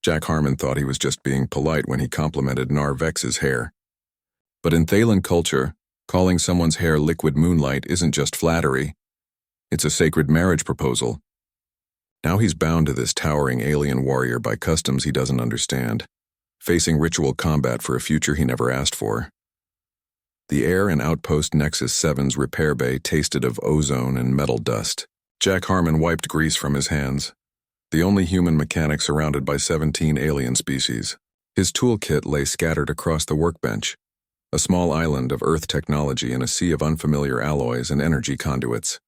Jack Harmon thought he was just being polite when he complimented Nar Vex's hair. But in Thaylen culture, calling someone's hair liquid moonlight isn't just flattery. It's a sacred marriage proposal. Now he's bound to this towering alien warrior by customs he doesn't understand, facing ritual combat for a future he never asked for. The air in Outpost Nexus 7's repair bay tasted of ozone and metal dust. Jack Harmon wiped grease from his hands, the only human mechanic surrounded by 17 alien species. His toolkit lay scattered across the workbench, a small island of Earth technology in a sea of unfamiliar alloys and energy conduits.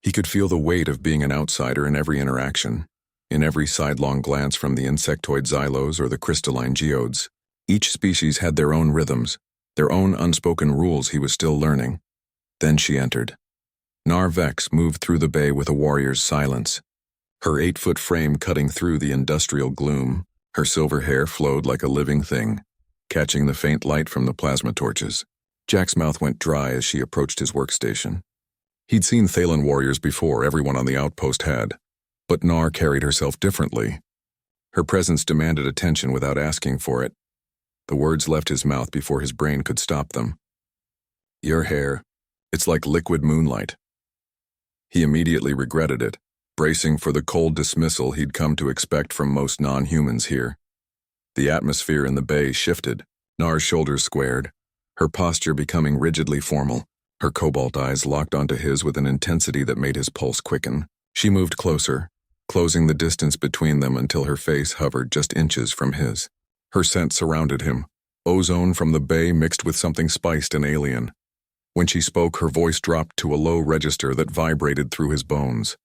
He could feel the weight of being an outsider in every interaction, in every sidelong glance from the insectoid xylos or the crystalline geodes. Each species had their own rhythms, their own unspoken rules he was still learning. Then she entered. Nar Vex moved through the bay with a warrior's silence, her 8-foot frame cutting through the industrial gloom. Her silver hair flowed like a living thing, catching the faint light from the plasma torches. Jack's mouth went dry as she approached his workstation. He'd seen Thaylen warriors before, everyone on the outpost had, but Nar carried herself differently. Her presence demanded attention without asking for it. The words left his mouth before his brain could stop them. Your hair, it's like liquid moonlight. He immediately regretted it, bracing for the cold dismissal he'd come to expect from most non-humans here. The atmosphere in the bay shifted. Nar's shoulders squared, her posture becoming rigidly formal. Her cobalt eyes locked onto his with an intensity that made his pulse quicken. She moved closer, closing the distance between them until her face hovered just inches from his. Her scent surrounded him, ozone from the bay mixed with something spiced and alien. When she spoke, her voice dropped to a low register that vibrated through his bones.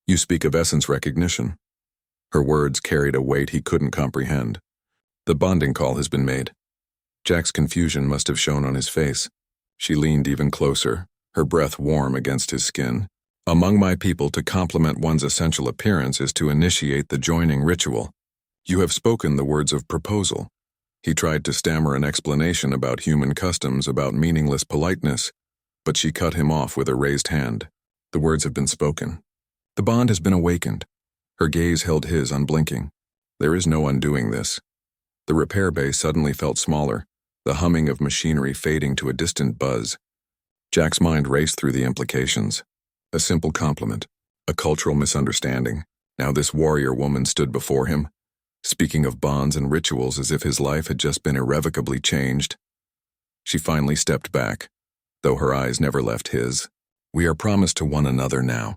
You speak of essence recognition. Her words carried a weight he couldn't comprehend. The bonding call has been made. Jack's confusion must have shown on his face. She leaned even closer, her breath warm against his skin. Among my people, to complement one's essential appearance is to initiate the joining ritual. You have spoken the words of proposal. He tried to stammer an explanation about human customs, about meaningless politeness, but she cut him off with a raised hand. The words have been spoken. The bond has been awakened. Her gaze held his unblinking. There is no undoing this. The repair bay suddenly felt smaller, the humming of machinery fading to a distant buzz. Jack's mind raced through the implications. A simple compliment, a cultural misunderstanding. Now this warrior woman stood before him, speaking of bonds and rituals as if his life had just been irrevocably changed. She finally stepped back, though her eyes never left his. We are promised to one another now.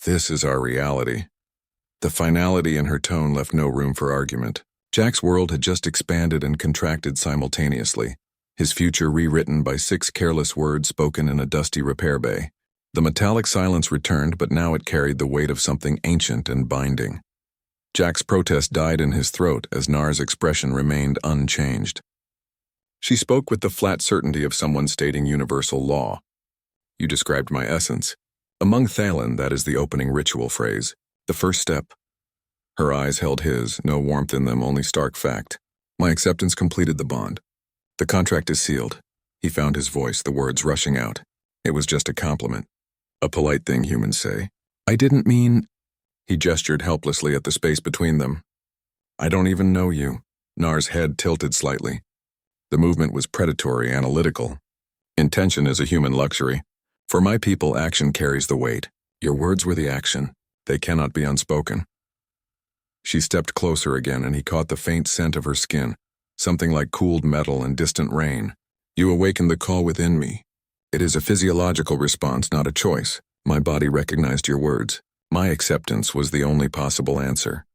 This is our reality. The finality in her tone left no room for argument. Jack's world had just expanded and contracted simultaneously, his future rewritten by 6 careless words spoken in a dusty repair bay. The metallic silence returned, but now it carried the weight of something ancient and binding. Jack's protest died in his throat as Nar's expression remained unchanged. She spoke with the flat certainty of someone stating universal law. You described my essence. Among Thaylen, that is the opening ritual phrase, the first step. Her eyes held his, no warmth in them, only stark fact. My acceptance completed the bond. The contract is sealed. He found his voice, the words rushing out. It was just a compliment. A polite thing humans say. I didn't mean... He gestured helplessly at the space between them. I don't even know you. Nar's head tilted slightly. The movement was predatory, analytical. Intention is a human luxury. For my people, action carries the weight. Your words were the action. They cannot be unspoken. She stepped closer again, and he caught the faint scent of her skin, something like cooled metal and distant rain. You awakened the call within me. It is a physiological response, not a choice. My body recognized your words. My acceptance was the only possible answer.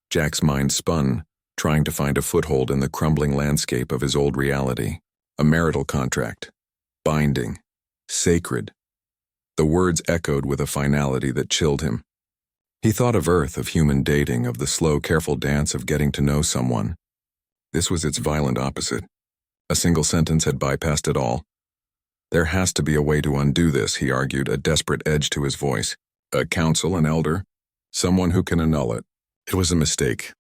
Jack's mind spun, trying to find a foothold in the crumbling landscape of his old reality. A marital contract. Binding. Sacred. The words echoed with a finality that chilled him. He thought of Earth, of human dating, of the slow, careful dance of getting to know someone. This was its violent opposite. A single sentence had bypassed it all. There has to be a way to undo this, he argued, a desperate edge to his voice. A council, an elder, someone who can annul it. It was a mistake.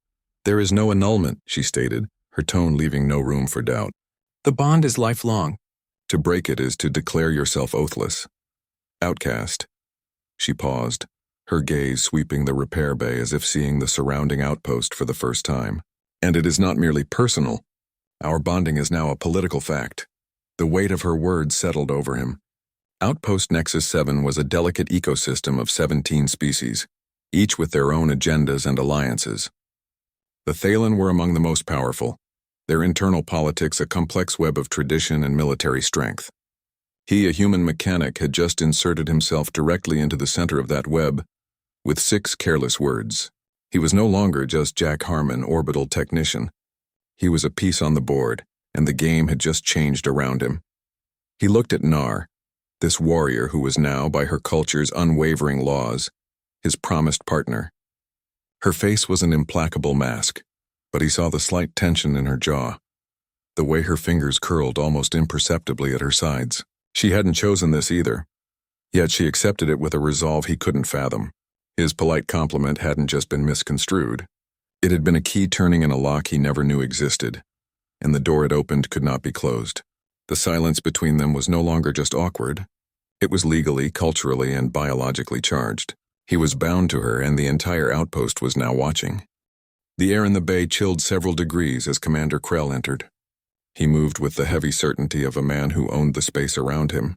There is no annulment, she stated, her tone leaving no room for doubt. The bond is lifelong. To break it is to declare yourself oathless. Outcast. She paused, her gaze sweeping the repair bay as if seeing the surrounding outpost for the first time. And it is not merely personal. Our bonding is now a political fact. The weight of her words settled over him. Outpost Nexus 7 was a delicate ecosystem of 17 species, each with their own agendas and alliances. The Thaylen were among the most powerful, their internal politics a complex web of tradition and military strength. He, a human mechanic, had just inserted himself directly into the center of that web, with 6 careless words. He was no longer just Jack Harmon, orbital technician. He was a piece on the board, and the game had just changed around him. He looked at Nar, this warrior who was now, by her culture's unwavering laws, his promised partner. Her face was an implacable mask, but he saw the slight tension in her jaw, the way her fingers curled almost imperceptibly at her sides. She hadn't chosen this either, yet she accepted it with a resolve he couldn't fathom. His polite compliment hadn't just been misconstrued. It had been a key turning in a lock he never knew existed, and the door it opened could not be closed. The silence between them was no longer just awkward. It was legally, culturally, and biologically charged. He was bound to her, and the entire outpost was now watching. The air in the bay chilled several degrees as Commander Krell entered. He moved with the heavy certainty of a man who owned the space around him.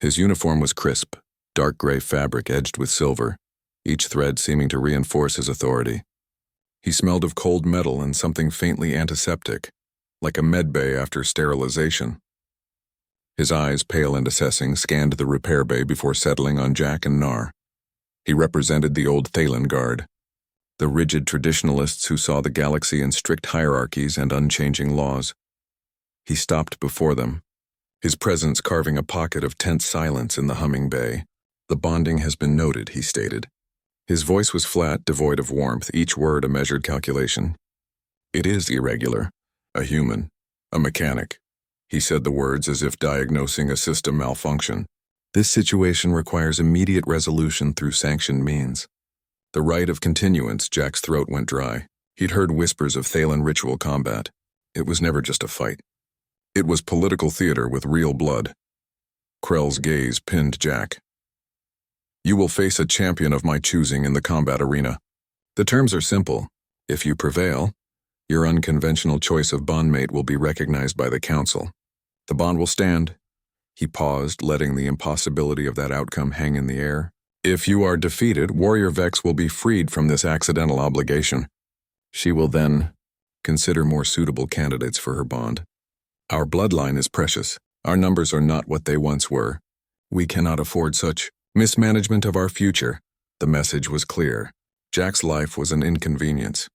His uniform was crisp, dark gray fabric edged with silver, each thread seeming to reinforce his authority. He smelled of cold metal and something faintly antiseptic, like a med bay after sterilization. His eyes, pale and assessing, scanned the repair bay before settling on Jack and Nar. He represented the old Thaylen Guard, the rigid traditionalists who saw the galaxy in strict hierarchies and unchanging laws. He stopped before them, his presence carving a pocket of tense silence in the humming bay. "The bonding has been noted," he stated. His voice was flat, devoid of warmth, each word a measured calculation. "It is irregular. A human. A mechanic." He said the words as if diagnosing a system malfunction. "This situation requires immediate resolution through sanctioned means." The right of continuance, Jack's throat went dry. He'd heard whispers of Thaylen ritual combat. It was never just a fight. It was political theater with real blood. Krell's gaze pinned Jack. "You will face a champion of my choosing in the combat arena. The terms are simple. If you prevail, your unconventional choice of bondmate will be recognized by the Council. The bond will stand." He paused, letting the impossibility of that outcome hang in the air. "If you are defeated, Warrior Vex will be freed from this accidental obligation. She will then consider more suitable candidates for her bond. Our bloodline is precious. Our numbers are not what they once were. We cannot afford such mismanagement of our future." The message was clear. Jack's life was an inconvenience.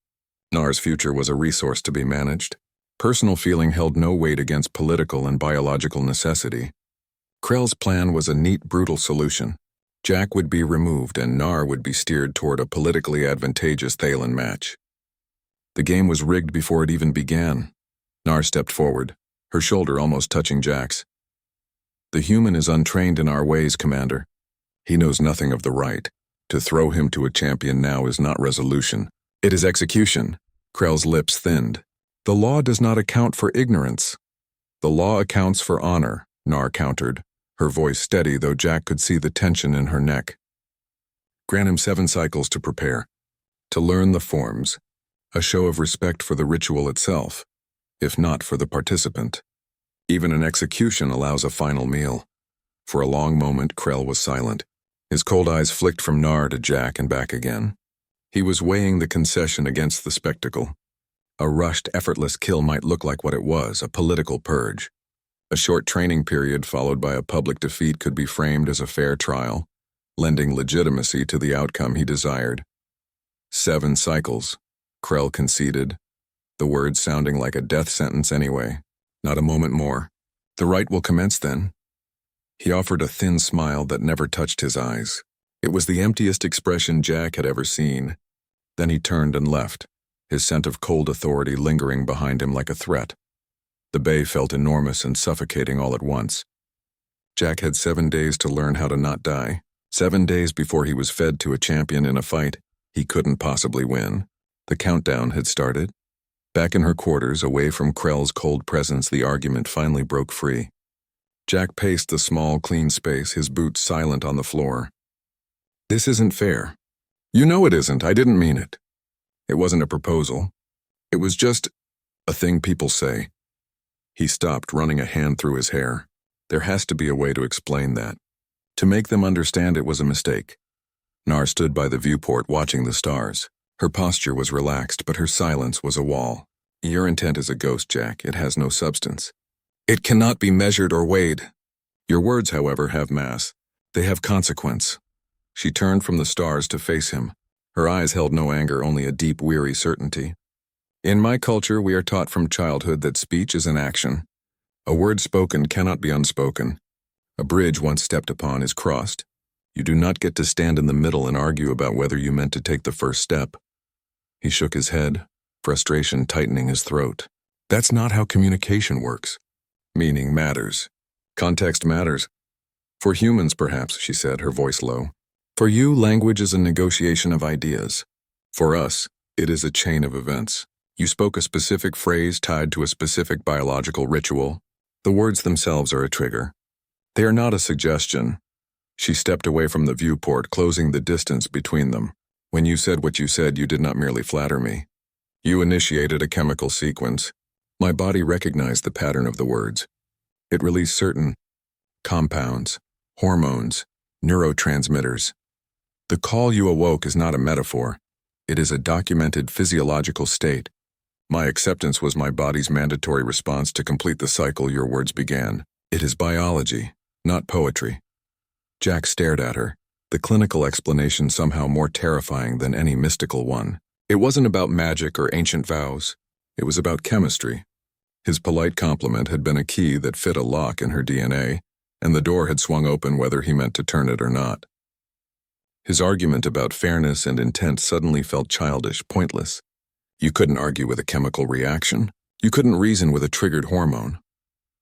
Nar's future was a resource to be managed. Personal feeling held no weight against political and biological necessity. Krell's plan was a neat, brutal solution. Jack would be removed and Nar would be steered toward a politically advantageous Thaylen match. The game was rigged before it even began. Nar stepped forward, her shoulder almost touching Jack's. "The human is untrained in our ways, Commander. He knows nothing of the right. To throw him to a champion now is not resolution. It is execution." Krell's lips thinned. "The law does not account for ignorance." "The law accounts for honor," Nar countered, her voice steady though Jack could see the tension in her neck. "Grant him 7 cycles to prepare, to learn the forms, a show of respect for the ritual itself, if not for the participant. Even an execution allows a final meal." For a long moment, Krell was silent. His cold eyes flicked from Nar to Jack and back again. He was weighing the concession against the spectacle. A rushed, effortless kill might look like what it was, a political purge. A short training period followed by a public defeat could be framed as a fair trial, lending legitimacy to the outcome he desired. 7 cycles, Krell conceded, the words sounding like a death sentence anyway. Not a moment more. "The rite will commence then." He offered a thin smile that never touched his eyes. It was the emptiest expression Jack had ever seen. Then he turned and left, his scent of cold authority lingering behind him like a threat. The bay felt enormous and suffocating all at once. Jack had 7 days to learn how to not die. 7 days before he was fed to a champion in a fight he couldn't possibly win. The countdown had started. Back in her quarters, away from Krell's cold presence, the argument finally broke free. Jack paced the small, clean space, his boots silent on the floor. This isn't fair. You know it isn't. I didn't mean it. It wasn't a proposal. It was just a thing people say. He stopped, running a hand through his hair. There has to be a way to explain that. To make them understand it was a mistake. Nar stood by the viewport watching the stars. Her posture was relaxed, but her silence was a wall. Your intent is a ghost, Jack. It has no substance. It cannot be measured or weighed. Your words, however, have mass. They have consequence. She turned from the stars to face him. Her eyes held no anger, only a deep, weary certainty. In my culture, we are taught from childhood that speech is an action. A word spoken cannot be unspoken. A bridge once stepped upon is crossed. You do not get to stand in the middle and argue about whether you meant to take the first step. He shook his head, frustration tightening his throat. That's not how communication works. Meaning matters. Context matters. For humans, perhaps, she said, her voice low. For you, language is a negotiation of ideas. For us, it is a chain of events. You spoke a specific phrase tied to a specific biological ritual. The words themselves are a trigger. They are not a suggestion. She stepped away from the viewport, closing the distance between them. When you said what you said, you did not merely flatter me. You initiated a chemical sequence. My body recognized the pattern of the words. It released certain compounds, hormones, neurotransmitters. The call you awoke is not a metaphor. It is a documented physiological state. My acceptance was my body's mandatory response to complete the cycle your words began. It is biology, not poetry. Jack stared at her, the clinical explanation somehow more terrifying than any mystical one. It wasn't about magic or ancient vows. It was about chemistry. His polite compliment had been a key that fit a lock in her DNA, and the door had swung open whether he meant to turn it or not. His argument about fairness and intent suddenly felt childish, pointless. You couldn't argue with a chemical reaction. You couldn't reason with a triggered hormone.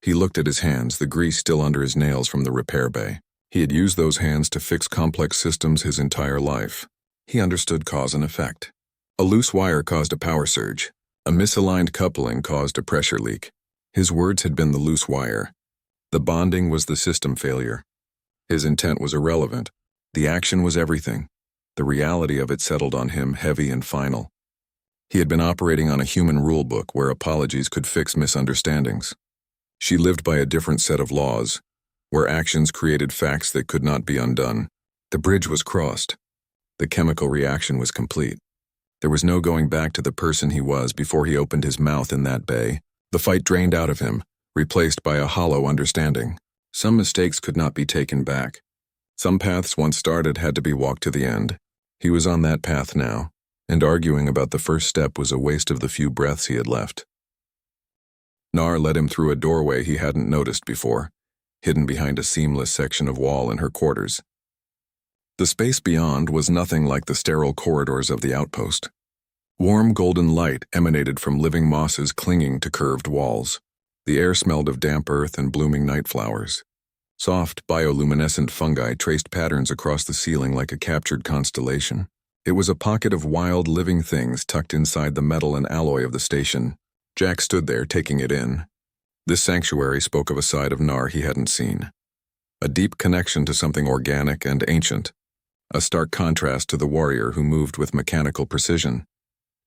He looked at his hands, the grease still under his nails from the repair bay. He had used those hands to fix complex systems his entire life. He understood cause and effect. A loose wire caused a power surge. A misaligned coupling caused a pressure leak. His words had been the loose wire. The bonding was the system failure. His intent was irrelevant. The action was everything. The reality of it settled on him, heavy and final. He had been operating on a human rulebook where apologies could fix misunderstandings. She lived by a different set of laws, where actions created facts that could not be undone. The bridge was crossed. The chemical reaction was complete. There was no going back to the person he was before he opened his mouth in that bay. The fight drained out of him, replaced by a hollow understanding. Some mistakes could not be taken back. Some paths once started had to be walked to the end. He was on that path now, and arguing about the first step was a waste of the few breaths he had left. Nar led him through a doorway he hadn't noticed before, hidden behind a seamless section of wall in her quarters. The space beyond was nothing like the sterile corridors of the outpost. Warm golden light emanated from living mosses clinging to curved walls. The air smelled of damp earth and blooming night flowers. Soft, bioluminescent fungi traced patterns across the ceiling like a captured constellation. It was a pocket of wild, living things tucked inside the metal and alloy of the station. Jack stood there, taking it in. This sanctuary spoke of a side of Nar he hadn't seen. A deep connection to something organic and ancient. A stark contrast to the warrior who moved with mechanical precision.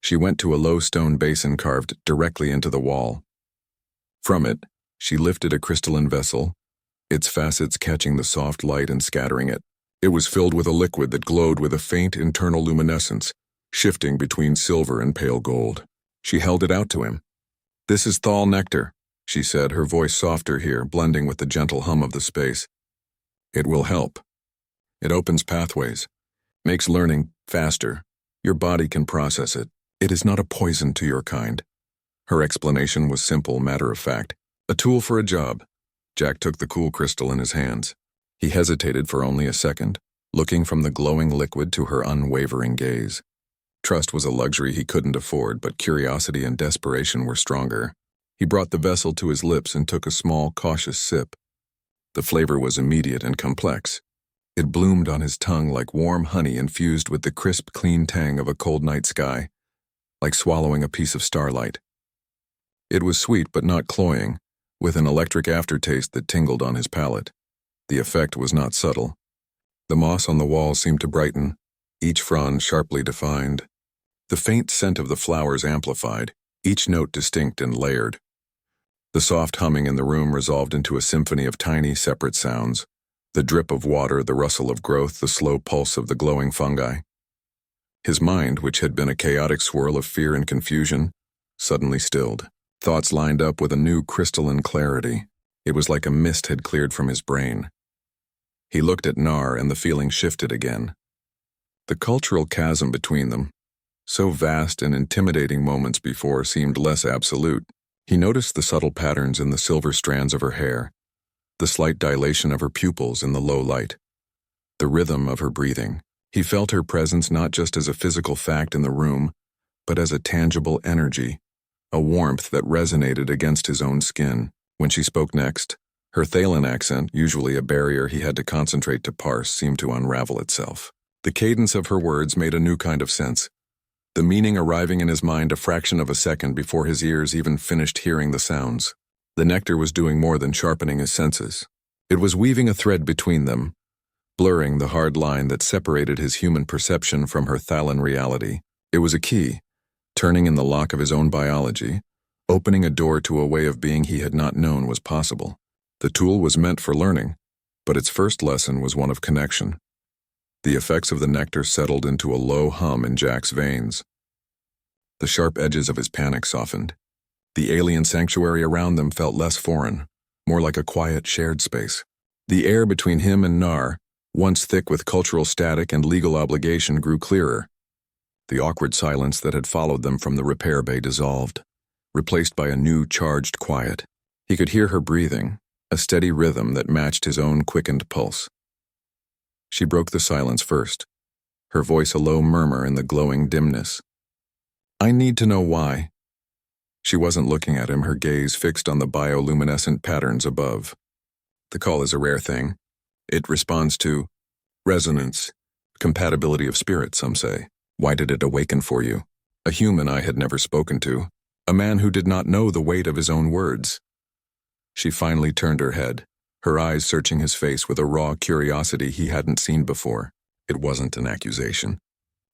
She went to a low stone basin carved directly into the wall. From it, she lifted a crystalline vessel, its facets catching the soft light and scattering it. It was filled with a liquid that glowed with a faint internal luminescence, shifting between silver and pale gold. She held it out to him. "This is Thal nectar," she said, her voice softer here, blending with the gentle hum of the space. "It will help. It opens pathways, makes learning faster. Your body can process it. It is not a poison to your kind." Her explanation was simple, matter-of-fact. A tool for a job. Jack took the cool crystal in his hands. He hesitated for only a second, looking from the glowing liquid to her unwavering gaze. Trust was a luxury he couldn't afford, but curiosity and desperation were stronger. He brought the vessel to his lips and took a small, cautious sip. The flavor was immediate and complex. It bloomed on his tongue like warm honey infused with the crisp, clean tang of a cold night sky, like swallowing a piece of starlight. It was sweet but not cloying, with an electric aftertaste that tingled on his palate. The effect was not subtle. The moss on the walls seemed to brighten, each frond sharply defined. The faint scent of the flowers amplified, each note distinct and layered. The soft humming in the room resolved into a symphony of tiny, separate sounds. The drip of water, the rustle of growth, the slow pulse of the glowing fungi. His mind, which had been a chaotic swirl of fear and confusion, suddenly stilled. Thoughts lined up with a new crystalline clarity. It was like a mist had cleared from his brain. He looked at Nar, and the feeling shifted again. The cultural chasm between them, so vast and intimidating moments before, seemed less absolute. He noticed the subtle patterns in the silver strands of her hair, the slight dilation of her pupils in the low light, the rhythm of her breathing. He felt her presence not just as a physical fact in the room, but as a tangible energy, a warmth that resonated against his own skin. When she spoke next, her Thaylen accent, usually a barrier he had to concentrate to parse, seemed to unravel itself. The cadence of her words made a new kind of sense, the meaning arriving in his mind a fraction of a second before his ears even finished hearing the sounds. The nectar was doing more than sharpening his senses. It was weaving a thread between them, blurring the hard line that separated his human perception from her Thaylen reality. It was a key, turning in the lock of his own biology, opening a door to a way of being he had not known was possible. The tool was meant for learning, but its first lesson was one of connection. The effects of the nectar settled into a low hum in Jack's veins. The sharp edges of his panic softened. The alien sanctuary around them felt less foreign, more like a quiet shared space. The air between him and Nar, once thick with cultural static and legal obligation, grew clearer. The awkward silence that had followed them from the repair bay dissolved, replaced by a new charged quiet. He could hear her breathing, a steady rhythm that matched his own quickened pulse. She broke the silence first, her voice a low murmur in the glowing dimness. "I need to know why." She wasn't looking at him, her gaze fixed on the bioluminescent patterns above. "The call is a rare thing. It responds to resonance, compatibility of spirit, some say. Why did it awaken for you? A human I had never spoken to, a man who did not know the weight of his own words." She finally turned her head, her eyes searching his face with a raw curiosity he hadn't seen before. It wasn't an accusation.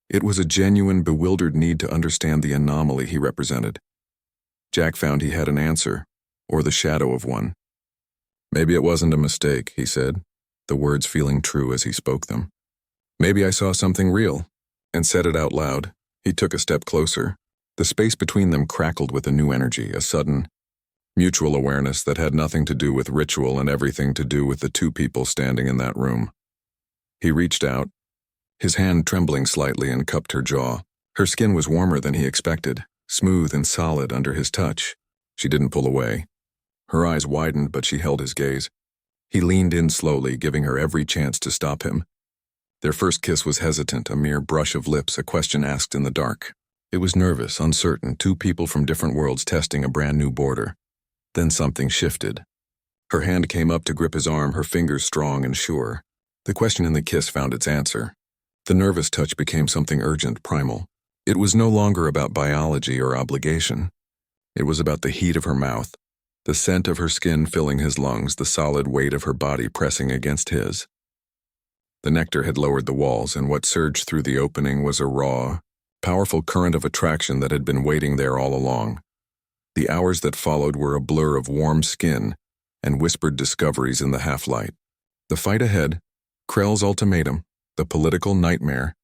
It was a genuine, bewildered need to understand the anomaly he represented. Jack found he had an answer, or the shadow of one. "Maybe it wasn't a mistake," he said, the words feeling true as he spoke them. "Maybe I saw something real," and said it out loud. He took a step closer. The space between them crackled with a new energy, a sudden, mutual awareness that had nothing to do with ritual and everything to do with the two people standing in that room. He reached out, his hand trembling slightly, and cupped her jaw. Her skin was warmer than he expected, smooth and solid under his touch. She didn't pull away. Her eyes widened, but she held his gaze. He leaned in slowly, giving her every chance to stop him. Their first kiss was hesitant, a mere brush of lips, a question asked in the dark. It was nervous, uncertain, two people from different worlds testing a brand new border. Then something shifted. Her hand came up to grip his arm, her fingers strong and sure. The question in the kiss found its answer. The nervous touch became something urgent, primal. It was no longer about biology or obligation. It was about the heat of her mouth, the scent of her skin filling his lungs, the solid weight of her body pressing against his. The nectar had lowered the walls, and what surged through the opening was a raw, powerful current of attraction that had been waiting there all along. The hours that followed were a blur of warm skin and whispered discoveries in the half-light. The fight ahead, Krell's ultimatum, the political nightmare,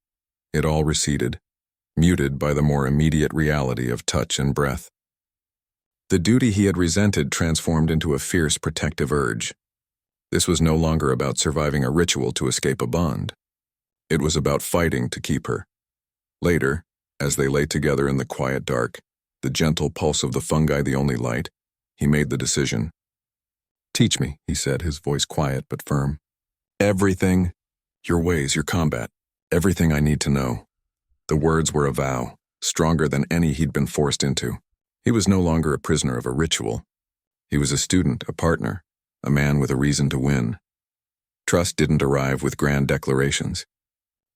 it all receded, muted by the more immediate reality of touch and breath. The duty he had resented transformed into a fierce protective urge. This was no longer about surviving a ritual to escape a bond. It was about fighting to keep her. Later, as they lay together in the quiet dark, the gentle pulse of the fungi the only light, he made the decision. "Teach me," he said, his voice quiet but firm. "Everything, your ways, your combat, everything I need to know." The words were a vow, stronger than any he'd been forced into. He was no longer a prisoner of a ritual. He was a student, a partner, a man with a reason to win. Trust didn't arrive with grand declarations.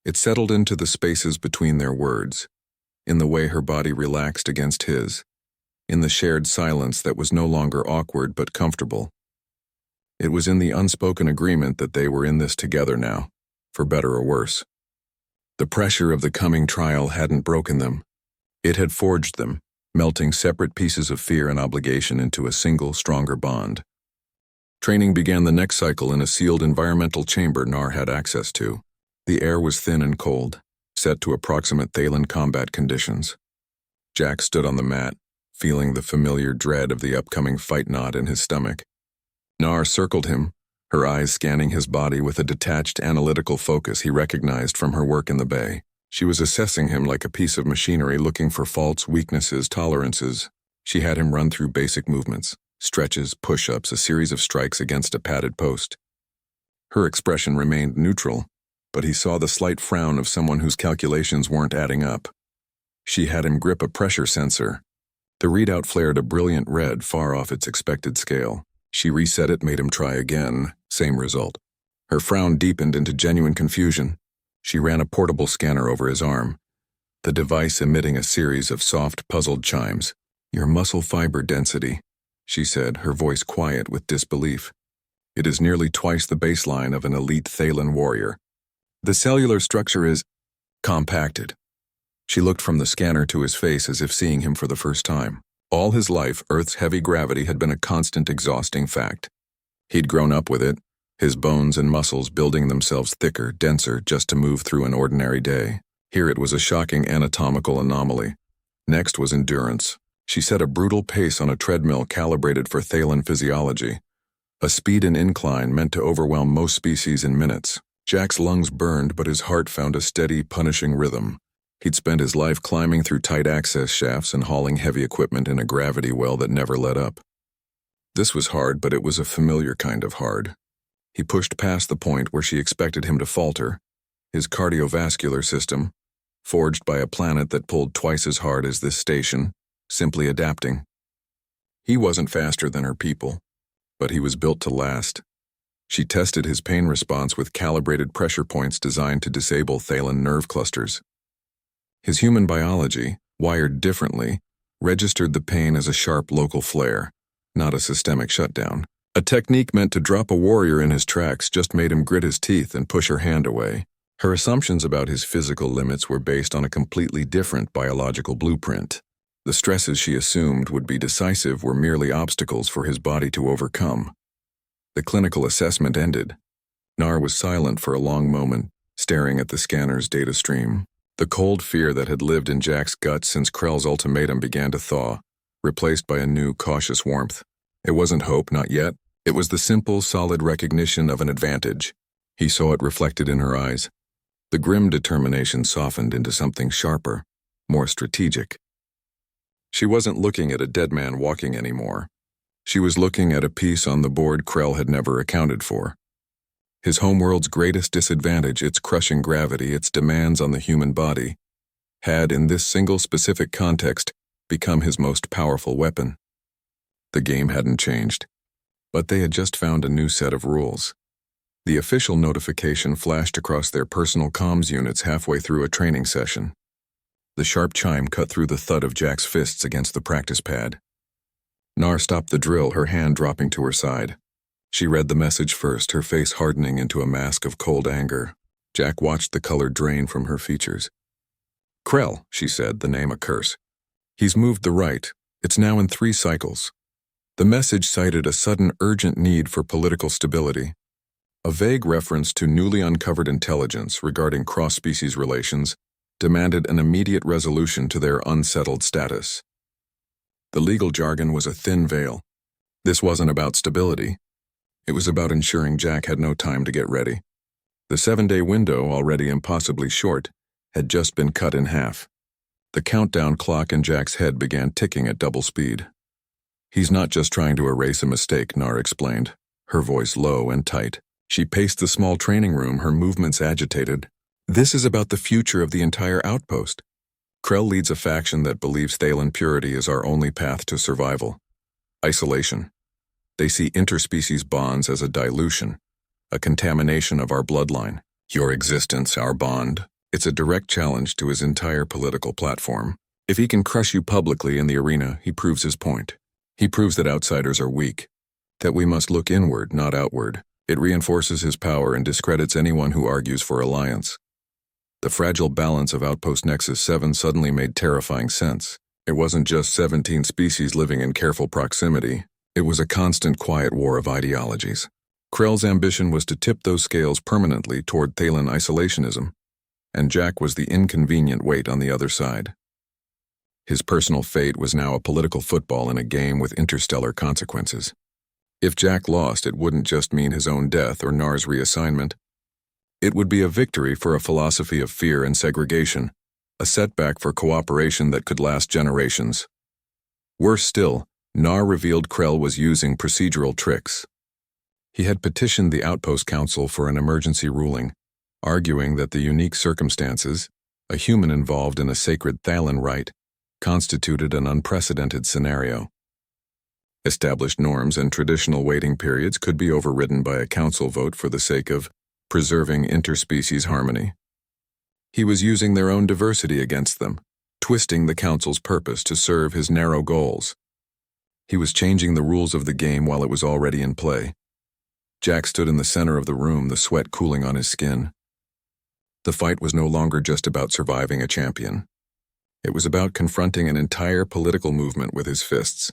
It settled into the spaces between their words, in the way her body relaxed against his, in the shared silence that was no longer awkward but comfortable. It was in the unspoken agreement that they were in this together now, for better or worse. The pressure of the coming trial hadn't broken them. It had forged them, melting separate pieces of fear and obligation into a single, stronger bond. Training began the next cycle in a sealed environmental chamber Nar had access to. The air was thin and cold, set to approximate Thaylen combat conditions. Jack stood on the mat, feeling the familiar dread of the upcoming fight knot in his stomach. Nar circled him, her eyes scanning his body with a detached analytical focus he recognized from her work in the bay. She was assessing him like a piece of machinery looking for faults, weaknesses, tolerances. She had him run through basic movements, stretches, push-ups, a series of strikes against a padded post. Her expression remained neutral, but he saw the slight frown of someone whose calculations weren't adding up. She had him grip a pressure sensor. The readout flared a brilliant red far off its expected scale. She reset it, made him try again. Same result. Her frown deepened into genuine confusion. She ran a portable scanner over his arm, the device emitting a series of soft, puzzled chimes. "Your muscle fiber density," she said, her voice quiet with disbelief. "It is nearly twice the baseline of an elite Thaylen warrior. The cellular structure is compacted." She looked from the scanner to his face as if seeing him for the first time. All his life, Earth's heavy gravity had been a constant, exhausting fact. He'd grown up with it, his bones and muscles building themselves thicker, denser, just to move through an ordinary day. Here it was a shocking anatomical anomaly. Next was endurance. She set a brutal pace on a treadmill calibrated for Thaylen physiology, a speed and incline meant to overwhelm most species in minutes. Jack's lungs burned, but his heart found a steady, punishing rhythm. He'd spent his life climbing through tight access shafts and hauling heavy equipment in a gravity well that never let up. This was hard, but it was a familiar kind of hard. He pushed past the point where she expected him to falter. His cardiovascular system, forged by a planet that pulled twice as hard as this station, simply adapting. He wasn't faster than her people, but he was built to last. She tested his pain response with calibrated pressure points designed to disable Thaylen nerve clusters. His human biology, wired differently, registered the pain as a sharp local flare, not a systemic shutdown. A technique meant to drop a warrior in his tracks just made him grit his teeth and push her hand away. Her assumptions about his physical limits were based on a completely different biological blueprint. The stresses she assumed would be decisive were merely obstacles for his body to overcome. The clinical assessment ended. Nar was silent for a long moment, staring at the scanner's data stream. The cold fear that had lived in Jack's gut since Krell's ultimatum began to thaw, replaced by a new, cautious warmth. It wasn't hope, not yet. It was the simple, solid recognition of an advantage. He saw it reflected in her eyes. The grim determination softened into something sharper, more strategic. She wasn't looking at a dead man walking anymore. She was looking at a piece on the board Krell had never accounted for. His homeworld's greatest disadvantage, its crushing gravity, its demands on the human body, had, in this single specific context, become his most powerful weapon. The game hadn't changed, but they had just found a new set of rules. The official notification flashed across their personal comms units halfway through a training session. The sharp chime cut through the thud of Jack's fists against the practice pad. Nar stopped the drill, her hand dropping to her side. She read the message first, her face hardening into a mask of cold anger. Jack watched the color drain from her features. "Krell," she said, the name a curse. "He's moved the right. It's now in 3 cycles." The message cited a sudden urgent need for political stability. A vague reference to newly uncovered intelligence regarding cross-species relations demanded an immediate resolution to their unsettled status. The legal jargon was a thin veil. This wasn't about stability. It was about ensuring Jack had no time to get ready. The 7-day window, already impossibly short, had just been cut in half. The countdown clock in Jack's head began ticking at double speed. "He's not just trying to erase a mistake," Nar explained, her voice low and tight. She paced the small training room, her movements agitated. "This is about the future of the entire outpost. Krell leads a faction that believes Thaylen purity is our only path to survival. Isolation. They see interspecies bonds as a dilution, a contamination of our bloodline. Your existence, our bond. It's a direct challenge to his entire political platform. If he can crush you publicly in the arena, he proves his point. He proves that outsiders are weak, that we must look inward, not outward. It reinforces his power and discredits anyone who argues for alliance. The fragile balance of Outpost Nexus 7 suddenly made terrifying sense. It wasn't just 17 species living in careful proximity. It was a constant quiet war of ideologies. Krell's ambition was to tip those scales permanently toward Thaylen isolationism, and Jack was the inconvenient weight on the other side. His personal fate was now a political football in a game with interstellar consequences. If Jack lost, it wouldn't just mean his own death or Nar's reassignment. It would be a victory for a philosophy of fear and segregation, a setback for cooperation that could last generations. Worse still, Nar revealed Krell was using procedural tricks. He had petitioned the Outpost Council for an emergency ruling, arguing that the unique circumstances, a human involved in a sacred Thaylen rite, constituted an unprecedented scenario. Established norms and traditional waiting periods could be overridden by a council vote for the sake of preserving interspecies harmony. He was using their own diversity against them, twisting the council's purpose to serve his narrow goals. He was changing the rules of the game while it was already in play. Jack stood in the center of the room, the sweat cooling on his skin. The fight was no longer just about surviving a champion. It was about confronting an entire political movement with his fists.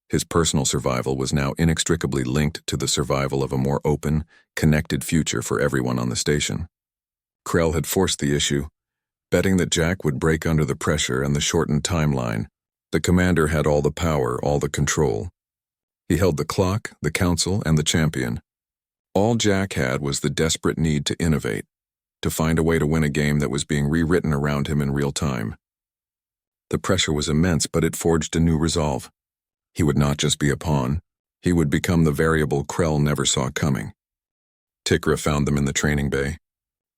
His personal survival was now inextricably linked to the survival of a more open, connected future for everyone on the station. Krell had forced the issue, betting that Jack would break under the pressure and the shortened timeline. The commander had all the power, all the control. He held the clock, the council, and the champion. All Jack had was the desperate need to innovate, to find a way to win a game that was being rewritten around him in real time. The pressure was immense, but it forged a new resolve. He would not just be a pawn. He would become the variable Krell never saw coming. Tikra found them in the training bay.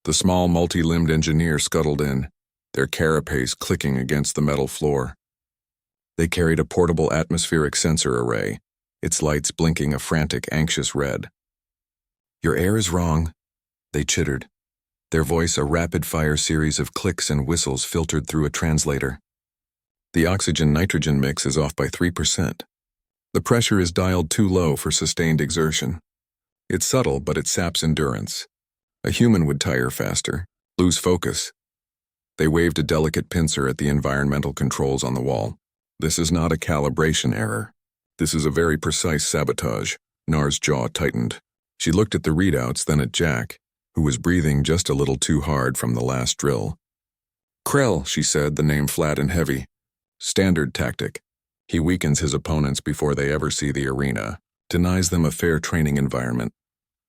The small, multi-limbed engineer scuttled in, their carapace clicking against the metal floor. They carried a portable atmospheric sensor array, its lights blinking a frantic, anxious red. "Your air is wrong," they chittered, their voice a rapid-fire series of clicks and whistles filtered through a translator. "The oxygen-nitrogen mix is off by 3%. The pressure is dialed too low for sustained exertion. It's subtle, but it saps endurance. A human would tire faster, lose focus." They waved a delicate pincer at the environmental controls on the wall. "This is not a calibration error. This is a very precise sabotage." Nar's jaw tightened. She looked at the readouts, then at Jack, who was breathing just a little too hard from the last drill. "Krell," she said, the name flat and heavy. "Standard tactic. He weakens his opponents before they ever see the arena, denies them a fair training environment."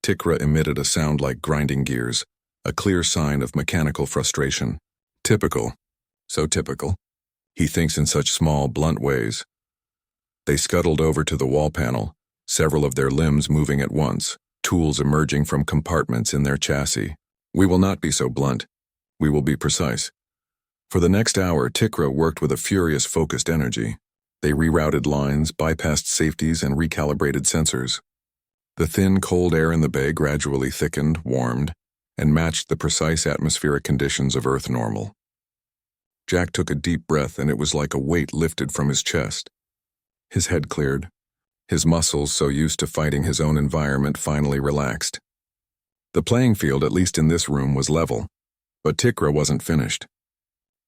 Tikra emitted a sound like grinding gears, a clear sign of mechanical frustration. "Typical. So typical. He thinks in such small, blunt ways." They scuttled over to the wall panel, several of their limbs moving at once, tools emerging from compartments in their chassis. "We will not be so blunt. We will be precise." For the next hour, Tikra worked with a furious, focused energy. They rerouted lines, bypassed safeties, and recalibrated sensors. The thin, cold air in the bay gradually thickened, warmed, and matched the precise atmospheric conditions of Earth normal. Jack took a deep breath, and it was like a weight lifted from his chest. His head cleared. His muscles, so used to fighting his own environment, finally relaxed. The playing field, at least in this room, was level. But Tikra wasn't finished.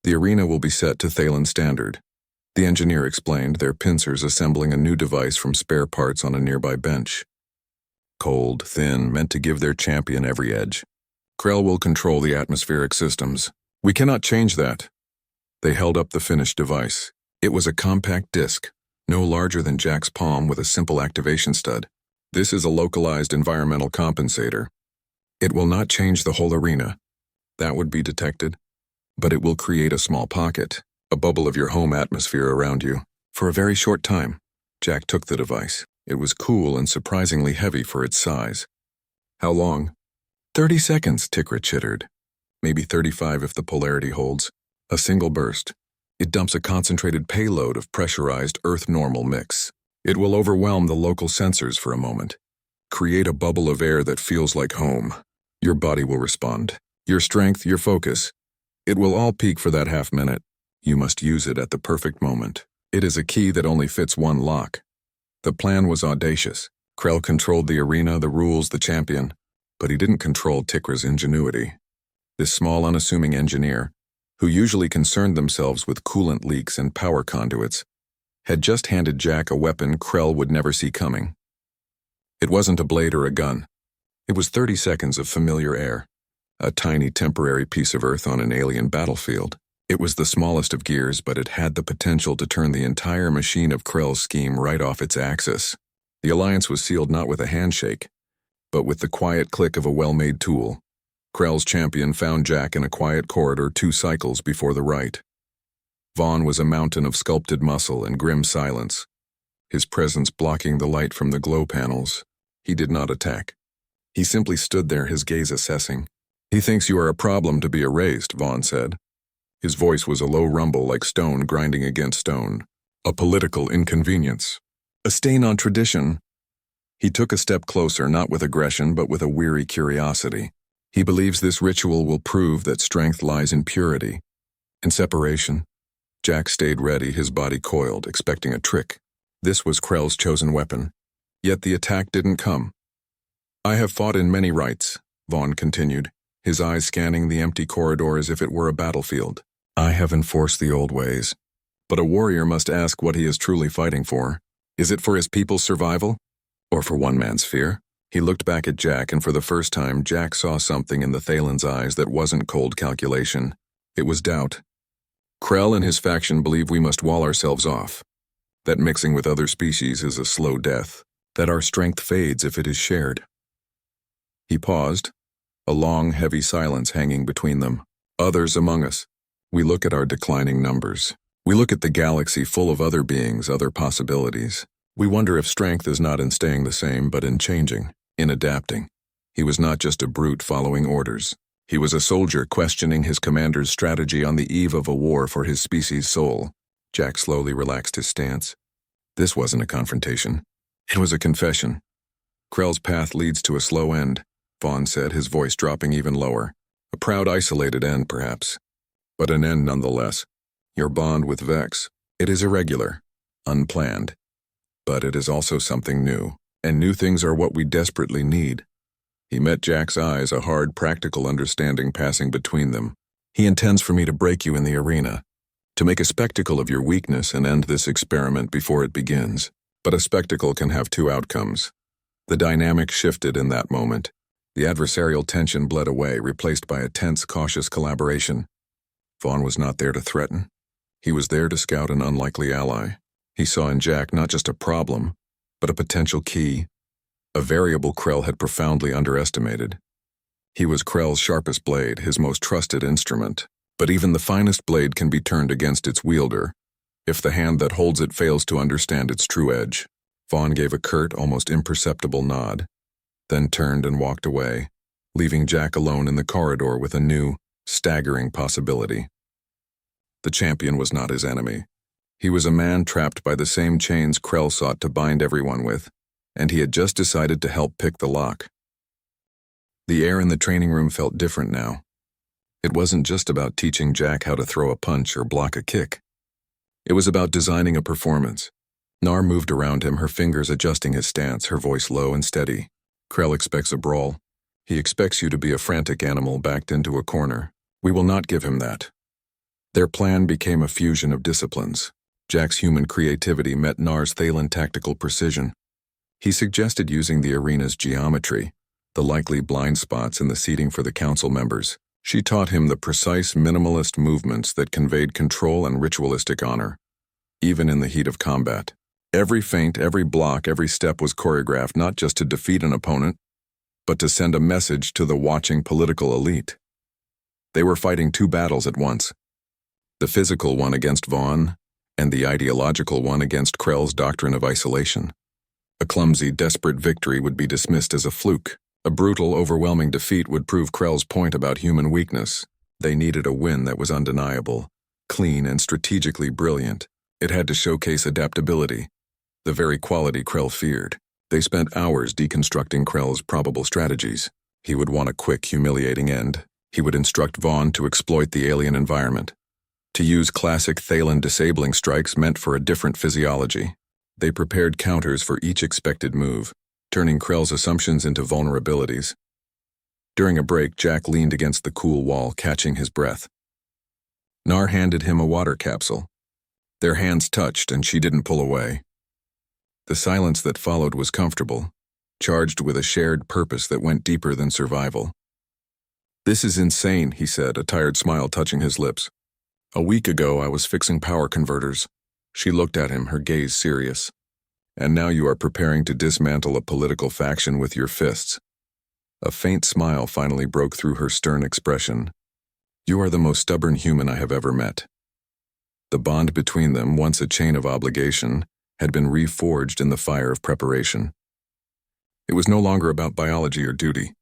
"The arena will be set to Thaylen standard," the engineer explained, their pincers assembling a new device from spare parts on a nearby bench. Cold, thin, meant to give their champion every edge. "Krell will control the atmospheric systems. We cannot change that." They held up the finished device. It was a compact disc, no larger than Jack's palm, with a simple activation stud. "This is a localized environmental compensator. It will not change the whole arena. That would be detected. But it will create a small pocket, a bubble of your home atmosphere around you. For a very short time." Jack took the device. It was cool and surprisingly heavy for its size. "How long?" 30 seconds, Tikra chittered. "Maybe 35 if the polarity holds. A single burst. It dumps a concentrated payload of pressurized Earth-normal mix. It will overwhelm the local sensors for a moment. Create a bubble of air that feels like home. Your body will respond. Your strength, your focus. It will all peak for that half minute. You must use it at the perfect moment. It is a key that only fits one lock." The plan was audacious. Krell controlled the arena, the rules, the champion, but he didn't control Tikra's ingenuity. This small, unassuming engineer, who usually concerned themselves with coolant leaks and power conduits, had just handed Jack a weapon Krell would never see coming. It wasn't a blade or a gun. It was 30 seconds of familiar air, a tiny temporary piece of Earth on an alien battlefield. It was the smallest of gears, but it had the potential to turn the entire machine of Krell's scheme right off its axis. The alliance was sealed not with a handshake, but with the quiet click of a well-made tool. Krell's champion found Jack in a quiet corridor 2 cycles before the right. Vaughn was a mountain of sculpted muscle and grim silence, his presence blocking the light from the glow panels. He did not attack. He simply stood there, his gaze assessing. "He thinks you are a problem to be erased," Vaughn said. His voice was a low rumble like stone grinding against stone. "A political inconvenience. A stain on tradition." He took a step closer, not with aggression, but with a weary curiosity. "He believes this ritual will prove that strength lies in purity, in separation." Jack stayed ready, his body coiled, expecting a trick. This was Krell's chosen weapon. Yet the attack didn't come. "I have fought in many rites," Vaughn continued, his eyes scanning the empty corridor as if it were a battlefield. "I have enforced the old ways. But a warrior must ask what he is truly fighting for. Is it for his people's survival? Or for one man's fear?" He looked back at Jack, and for the first time, Jack saw something in the Thalen's eyes that wasn't cold calculation. It was doubt. "Krell and his faction believe we must wall ourselves off. That mixing with other species is a slow death. That our strength fades if it is shared." He paused, a long, heavy silence hanging between them. "Others among us. We look at our declining numbers. We look at the galaxy full of other beings, other possibilities. We wonder if strength is not in staying the same, but in changing, in adapting." He was not just a brute following orders. He was a soldier questioning his commander's strategy on the eve of a war for his species' soul. Jack slowly relaxed his stance. This wasn't a confrontation. It was a confession. "Krell's path leads to a slow end," Vaughn said, his voice dropping even lower. "A proud, isolated end, perhaps. But an end nonetheless. Your bond with Vex. It is irregular, unplanned. But it is also something new, and new things are what we desperately need." He met Jack's eyes, a hard, practical understanding passing between them. "He intends for me to break you in the arena, to make a spectacle of your weakness and end this experiment before it begins. But a spectacle can have 2 outcomes." The dynamic shifted in that moment. The adversarial tension bled away, replaced by a tense, cautious collaboration. Vaughn was not there to threaten. He was there to scout an unlikely ally. He saw in Jack not just a problem, but a potential key, a variable Krell had profoundly underestimated. He was Krell's sharpest blade, his most trusted instrument. But even the finest blade can be turned against its wielder, if the hand that holds it fails to understand its true edge. Vaughn gave a curt, almost imperceptible nod, then turned and walked away, leaving Jack alone in the corridor with a new, staggering possibility. The champion was not his enemy. He was a man trapped by the same chains Krell sought to bind everyone with, and he had just decided to help pick the lock. The air in the training room felt different now. It wasn't just about teaching Jack how to throw a punch or block a kick. It was about designing a performance. Nar moved around him, her fingers adjusting his stance, her voice low and steady. "Krell expects a brawl. He expects you to be a frantic animal backed into a corner. We will not give him that." Their plan became a fusion of disciplines. Jack's human creativity met Nar's Thalen tactical precision. He suggested using the arena's geometry, the likely blind spots in the seating for the council members. She taught him the precise, minimalist movements that conveyed control and ritualistic honor, even in the heat of combat. Every feint, every block, every step was choreographed not just to defeat an opponent, but to send a message to the watching political elite. They were fighting 2 battles at once, the physical one against Vaughn, and the ideological one against Krell's doctrine of isolation. A clumsy, desperate victory would be dismissed as a fluke. A brutal, overwhelming defeat would prove Krell's point about human weakness. They needed a win that was undeniable, clean and strategically brilliant. It had to showcase adaptability, the very quality Krell feared. They spent hours deconstructing Krell's probable strategies. He would want a quick, humiliating end. He would instruct Vaughn to exploit the alien environment, to use classic Thalen disabling strikes meant for a different physiology. They prepared counters for each expected move. turning Krell's assumptions into vulnerabilities. During a break, Jack leaned against the cool wall, catching his breath. Nar handed him a water capsule. Their hands touched, and she didn't pull away. The silence that followed was comfortable, charged with a shared purpose that went deeper than survival. "This is insane," he said, a tired smile touching his lips. "A week ago, I was fixing power converters." She looked at him, her gaze serious. "And now you are preparing to dismantle a political faction with your fists." A faint smile finally broke through her stern expression. "You are the most stubborn human I have ever met." The bond between them, once a chain of obligation, had been reforged in the fire of preparation. It was no longer about biology or duty.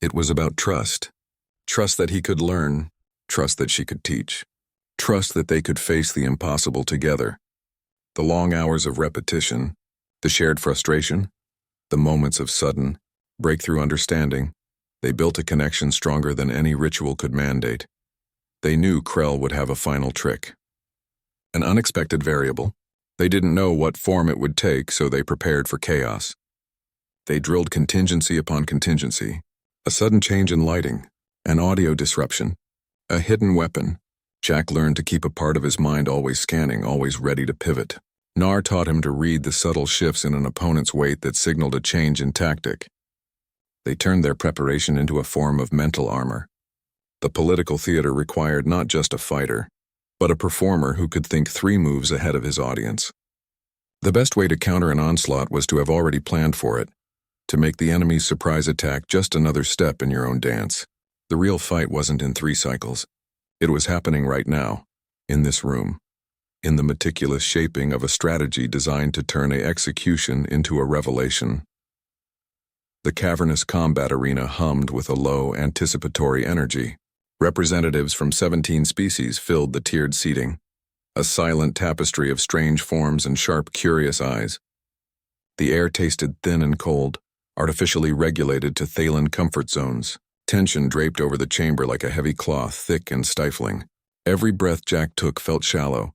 It was about trust. Trust that he could learn, trust that she could teach, trust that they could face the impossible together. The long hours of repetition, the shared frustration, the moments of sudden, breakthrough understanding, they built a connection stronger than any ritual could mandate. They knew Krell would have a final trick. An unexpected variable. They didn't know what form it would take, so they prepared for chaos. They drilled contingency upon contingency. A sudden change in lighting, an audio disruption, a hidden weapon. Jack learned to keep a part of his mind always scanning, always ready to pivot. Nar taught him to read the subtle shifts in an opponent's weight that signaled a change in tactic. They turned their preparation into a form of mental armor. The political theater required not just a fighter, but a performer who could think 3 moves ahead of his audience. The best way to counter an onslaught was to have already planned for it, to make the enemy's surprise attack just another step in your own dance. The real fight wasn't in 3 cycles. It was happening right now, in this room, in the meticulous shaping of a strategy designed to turn an execution into a revelation. The cavernous combat arena hummed with a low, anticipatory energy. Representatives from 17 species filled the tiered seating, a silent tapestry of strange forms and sharp, curious eyes. The air tasted thin and cold, artificially regulated to Thalen comfort zones. Tension draped over the chamber like a heavy cloth, thick and stifling. Every breath Jack took felt shallow,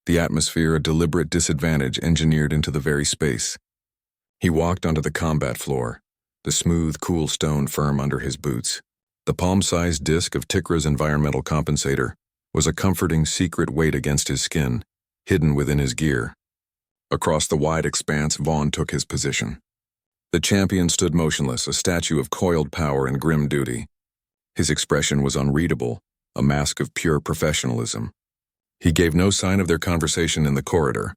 the atmosphere a deliberate disadvantage engineered into the very space. He walked onto the combat floor, the smooth, cool stone firm under his boots. The palm-sized disc of Tikra's environmental compensator was a comforting secret weight against his skin, hidden within his gear. Across the wide expanse, Vaughn took his position. The champion stood motionless, a statue of coiled power and grim duty. His expression was unreadable, a mask of pure professionalism. He gave no sign of their conversation in the corridor.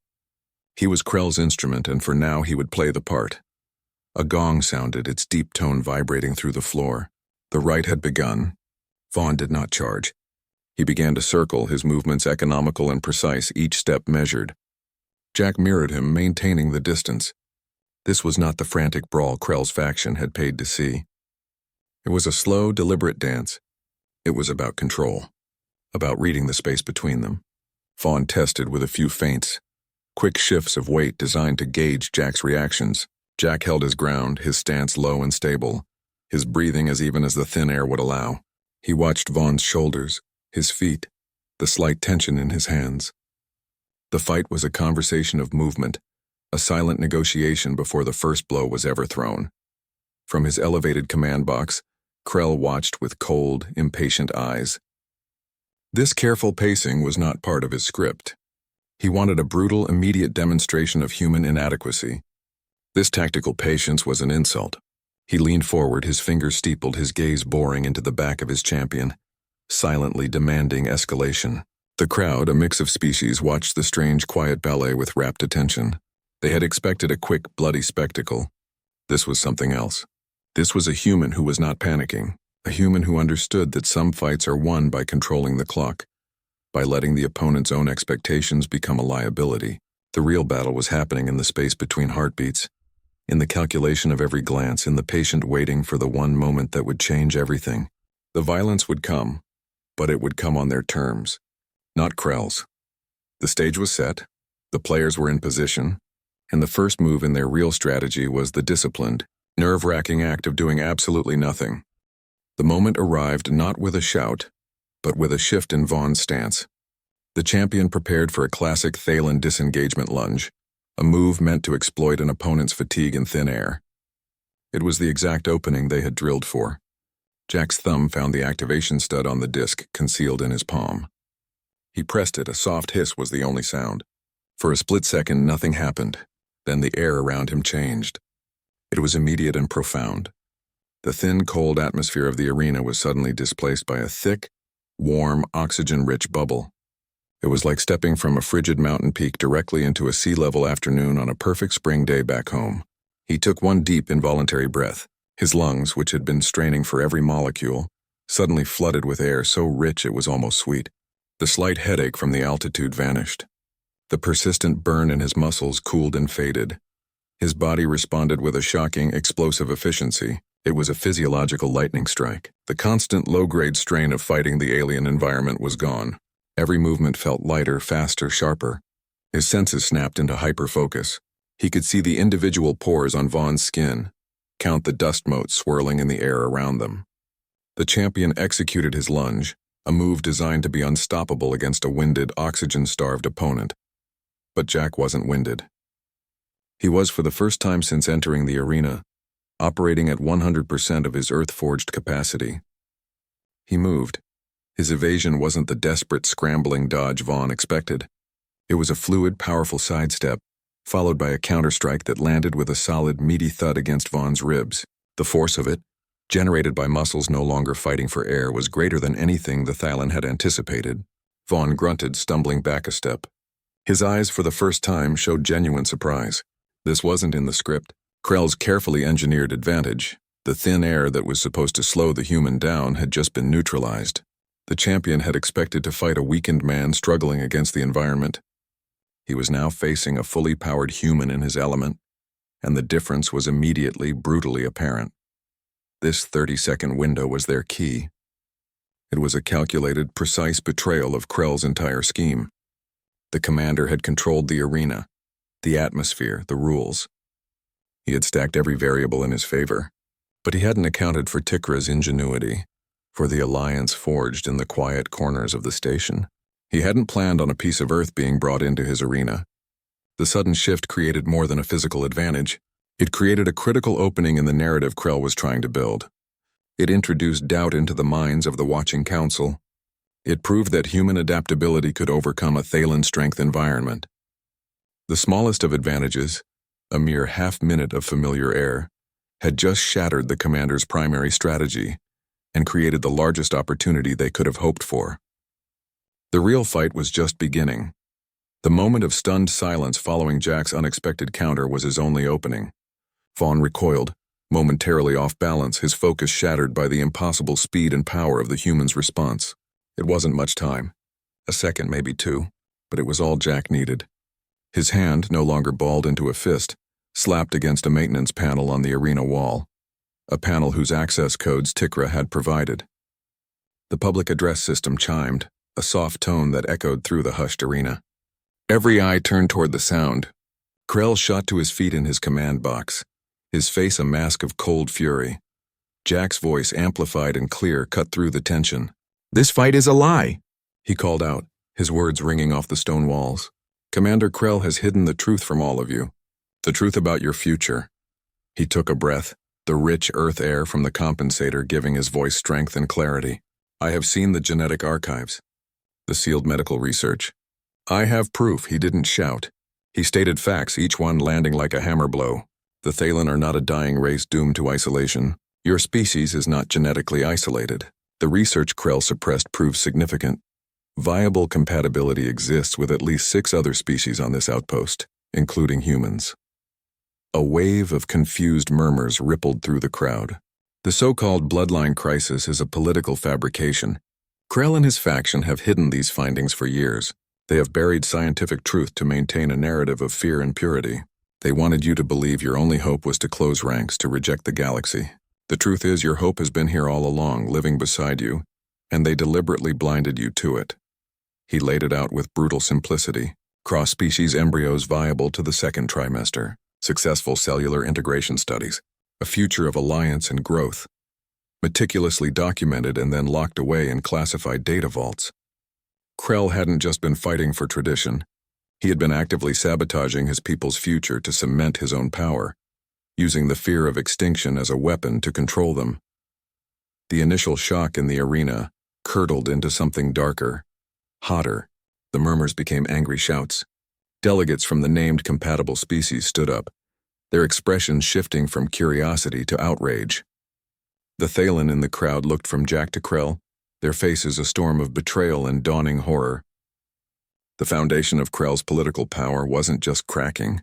He was Krell's instrument, and for now he would play the part. A gong sounded, its deep tone vibrating through the floor. The rite had begun. Vaughn did not charge. He began to circle, his movements economical and precise, each step measured. Jack mirrored him, maintaining the distance. This was not the frantic brawl Krell's faction had paid to see. It was a slow, deliberate dance. It was about control, about reading the space between them. Vaughn tested with a few feints, quick shifts of weight designed to gauge Jack's reactions. Jack held his ground, his stance low and stable, his breathing as even as the thin air would allow. He watched Vaughn's shoulders, his feet, the slight tension in his hands. The fight was a conversation of movement, a silent negotiation before the first blow was ever thrown. From his elevated command box, Krell watched with cold, impatient eyes. This careful pacing was not part of his script. He wanted a brutal, immediate demonstration of human inadequacy. This tactical patience was an insult. He leaned forward, his fingers steepled, his gaze boring into the back of his champion, silently demanding escalation. The crowd, a mix of species, watched the strange, quiet ballet with rapt attention. They had expected a quick, bloody spectacle. This was something else. This was a human who was not panicking, a human who understood that some fights are won by controlling the clock, by letting the opponent's own expectations become a liability. The real battle was happening in the space between heartbeats, in the calculation of every glance, in the patient waiting for the one moment that would change everything. The violence would come, but it would come on their terms, not Krell's. The stage was set, the players were in position, and the first move in their real strategy was the disciplined, nerve-wracking act of doing absolutely nothing. The moment arrived not with a shout, but with a shift in Vaughn's stance. The champion prepared for a classic Thalen disengagement lunge, a move meant to exploit an opponent's fatigue in thin air. It was the exact opening they had drilled for. Jack's thumb found the activation stud on the disc concealed in his palm. He pressed it. A soft hiss was the only sound. For a split second, nothing happened. Then the air around him changed. It was immediate and profound. The thin, cold atmosphere of the arena was suddenly displaced by a thick, warm, oxygen-rich bubble. It was like stepping from a frigid mountain peak directly into a sea-level afternoon on a perfect spring day back home. He took one deep, involuntary breath. His lungs, which had been straining for every molecule, suddenly flooded with air so rich it was almost sweet. The slight headache from the altitude vanished. The persistent burn in his muscles cooled and faded. His body responded with a shocking, explosive efficiency. It was a physiological lightning strike. The constant low-grade strain of fighting the alien environment was gone. Every movement felt lighter, faster, sharper. His senses snapped into hyper-focus. He could see the individual pores on Vaughn's skin, count the dust motes swirling in the air around them. The champion executed his lunge, a move designed to be unstoppable against a winded, oxygen-starved opponent. But Jack wasn't winded. He was, for the first time since entering the arena, operating at 100% of his Earth-forged capacity. He moved. His evasion wasn't the desperate, scrambling dodge Vaughn expected. It was a fluid, powerful sidestep, followed by a counterstrike that landed with a solid, meaty thud against Vaughn's ribs. The force of it, generated by muscles no longer fighting for air, was greater than anything the Thylon had anticipated. Vaughn grunted, stumbling back a step. His eyes, for the first time, showed genuine surprise. This wasn't in the script. Krell's carefully engineered advantage, the thin air that was supposed to slow the human down, had just been neutralized. The champion had expected to fight a weakened man struggling against the environment. He was now facing a fully powered human in his element, and the difference was immediately, brutally apparent. This 30-second window was their key. It was a calculated, precise betrayal of Krell's entire scheme. The commander had controlled the arena, the atmosphere, the rules. He had stacked every variable in his favor, but he hadn't accounted for Tikra's ingenuity, for the alliance forged in the quiet corners of the station. He hadn't planned on a piece of Earth being brought into his arena. The sudden shift created more than a physical advantage. It created a critical opening in the narrative Krell was trying to build. It introduced doubt into the minds of the watching council. It proved that human adaptability could overcome a Thaylen-strength environment. The smallest of advantages, a mere half-minute of familiar air, had just shattered the commander's primary strategy and created the largest opportunity they could have hoped for. The real fight was just beginning. The moment of stunned silence following Jack's unexpected counter was his only opening. Vaughn recoiled, momentarily off balance, his focus shattered by the impossible speed and power of the human's response. It wasn't much time. A second, maybe two, but it was all Jack needed. His hand, no longer balled into a fist, slapped against a maintenance panel on the arena wall, a panel whose access codes Tikra had provided. The public address system chimed, a soft tone that echoed through the hushed arena. Every eye turned toward the sound. Krell shot to his feet in his command box, his face a mask of cold fury. Jack's voice, amplified and clear, cut through the tension. "This fight is a lie," he called out, his words ringing off the stone walls. "Commander Krell has hidden the truth from all of you. The truth about your future." He took a breath, the rich earth air from the compensator giving his voice strength and clarity. "I have seen the genetic archives, the sealed medical research. I have proof." He didn't shout. He stated facts, each one landing like a hammer blow. The Thaylen are not a dying race doomed to isolation. Your species is not genetically isolated. The research Krell suppressed proves significant. Viable compatibility exists with at least 6 other species on this outpost, including humans. A wave of confused murmurs rippled through the crowd. The so-called bloodline crisis is a political fabrication. Krell and his faction have hidden these findings for years. They have buried scientific truth to maintain a narrative of fear and purity. They wanted you to believe your only hope was to close ranks, to reject the galaxy. The truth is, your hope has been here all along, living beside you, and they deliberately blinded you to it. He laid it out with brutal simplicity. Cross-species embryos viable to the 2nd trimester. Successful cellular integration studies. A future of alliance and growth. Meticulously documented and then locked away in classified data vaults. Krell hadn't just been fighting for tradition. He had been actively sabotaging his people's future to cement his own power. using the fear of extinction as a weapon to control them. The initial shock in the arena curdled into something darker, hotter. The murmurs became angry shouts. Delegates from the named compatible species stood up, their expressions shifting from curiosity to outrage. The Thaylen in the crowd looked from Jack to Krell, their faces a storm of betrayal and dawning horror. The foundation of Krell's political power wasn't just cracking.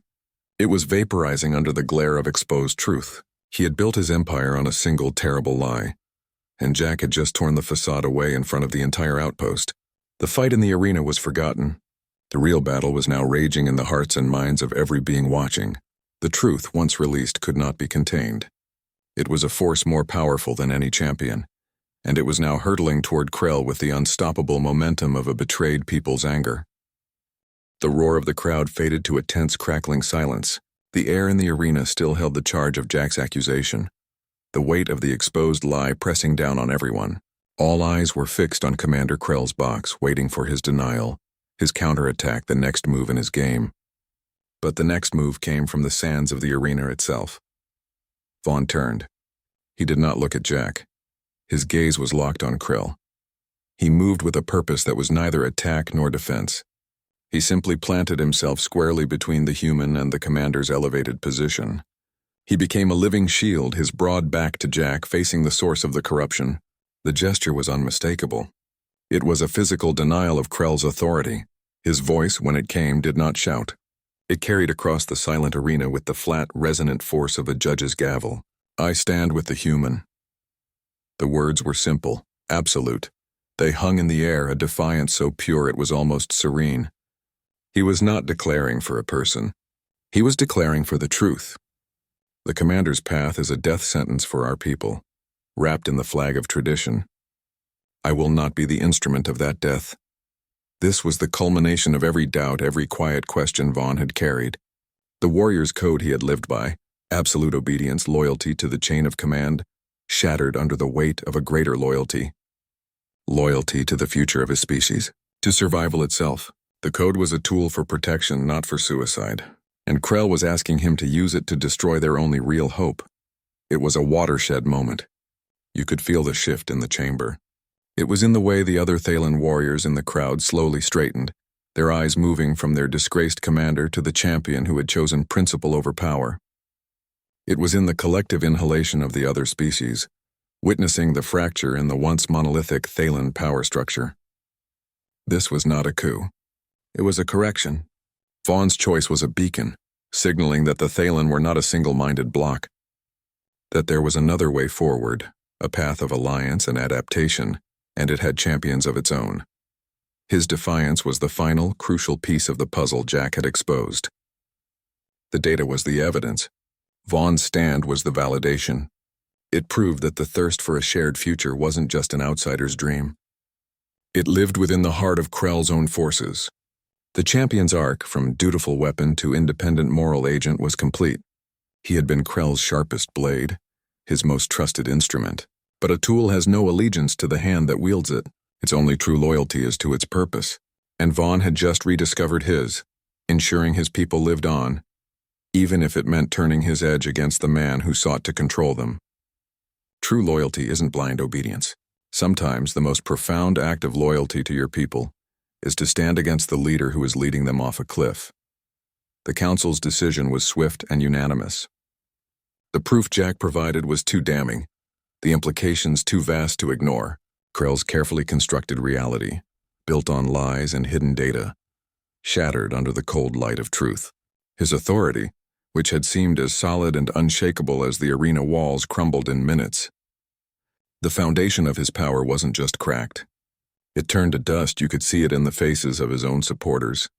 It was vaporizing under the glare of exposed truth. He had built his empire on a single terrible lie, and Jack had just torn the facade away in front of the entire outpost. The fight in the arena was forgotten. The real battle was now raging in the hearts and minds of every being watching. The truth, once released, could not be contained. It was a force more powerful than any champion, and it was now hurtling toward Krell with the unstoppable momentum of a betrayed people's anger. The roar of the crowd faded to a tense, crackling silence. The air in the arena still held the charge of Jack's accusation, the weight of the exposed lie pressing down on everyone. All eyes were fixed on Commander Krell's box, waiting for his denial, his counterattack, the next move in his game. But the next move came from the sands of the arena itself. Vaughn turned. He did not look at Jack. His gaze was locked on Krell. He moved with a purpose that was neither attack nor defense. He simply planted himself squarely between the human and the commander's elevated position. He became a living shield, his broad back to Jack, facing the source of the corruption. The gesture was unmistakable. It was a physical denial of Krell's authority. His voice, when it came, did not shout. It carried across the silent arena with the flat, resonant force of a judge's gavel. I stand with the human. The words were simple, absolute. They hung in the air, a defiance so pure it was almost serene. He was not declaring for a person. He was declaring for the truth. The commander's path is a death sentence for our people, wrapped in the flag of tradition. I will not be the instrument of that death. This was the culmination of every doubt, every quiet question Vaughn had carried. The warrior's code he had lived by, absolute obedience, loyalty to the chain of command, shattered under the weight of a greater loyalty. Loyalty to the future of his species, to survival itself. The code was a tool for protection, not for suicide, and Krell was asking him to use it to destroy their only real hope. It was a watershed moment. You could feel the shift in the chamber. It was in the way the other Thaylen warriors in the crowd slowly straightened, their eyes moving from their disgraced commander to the champion who had chosen principle over power. It was in the collective inhalation of the other species, witnessing the fracture in the once monolithic Thaylen power structure. This was not a coup. It was a correction. Vaughn's choice was a beacon, signaling that the Thaylen were not a single-minded bloc, that there was another way forward, a path of alliance and adaptation, and it had champions of its own. His defiance was the final, crucial piece of the puzzle Jack had exposed. The data was the evidence. Vaughn's stand was the validation. It proved that the thirst for a shared future wasn't just an outsider's dream. It lived within the heart of Krell's own forces. The champion's arc, from dutiful weapon to independent moral agent, was complete. He had been Krell's sharpest blade, his most trusted instrument. But a tool has no allegiance to the hand that wields it. Its only true loyalty is to its purpose. And Vaughn had just rediscovered his, ensuring his people lived on, even if it meant turning his edge against the man who sought to control them. True loyalty isn't blind obedience. Sometimes the most profound act of loyalty to your people is to stand against the leader who is leading them off a cliff. The council's decision was swift and unanimous. The proof Jack provided was too damning, the implications too vast to ignore. Krell's carefully constructed reality, built on lies and hidden data, shattered under the cold light of truth. His authority, which had seemed as solid and unshakable as the arena walls, crumbled in minutes. The foundation of his power wasn't just cracked. It turned to dust. You could see it in the faces of his own supporters.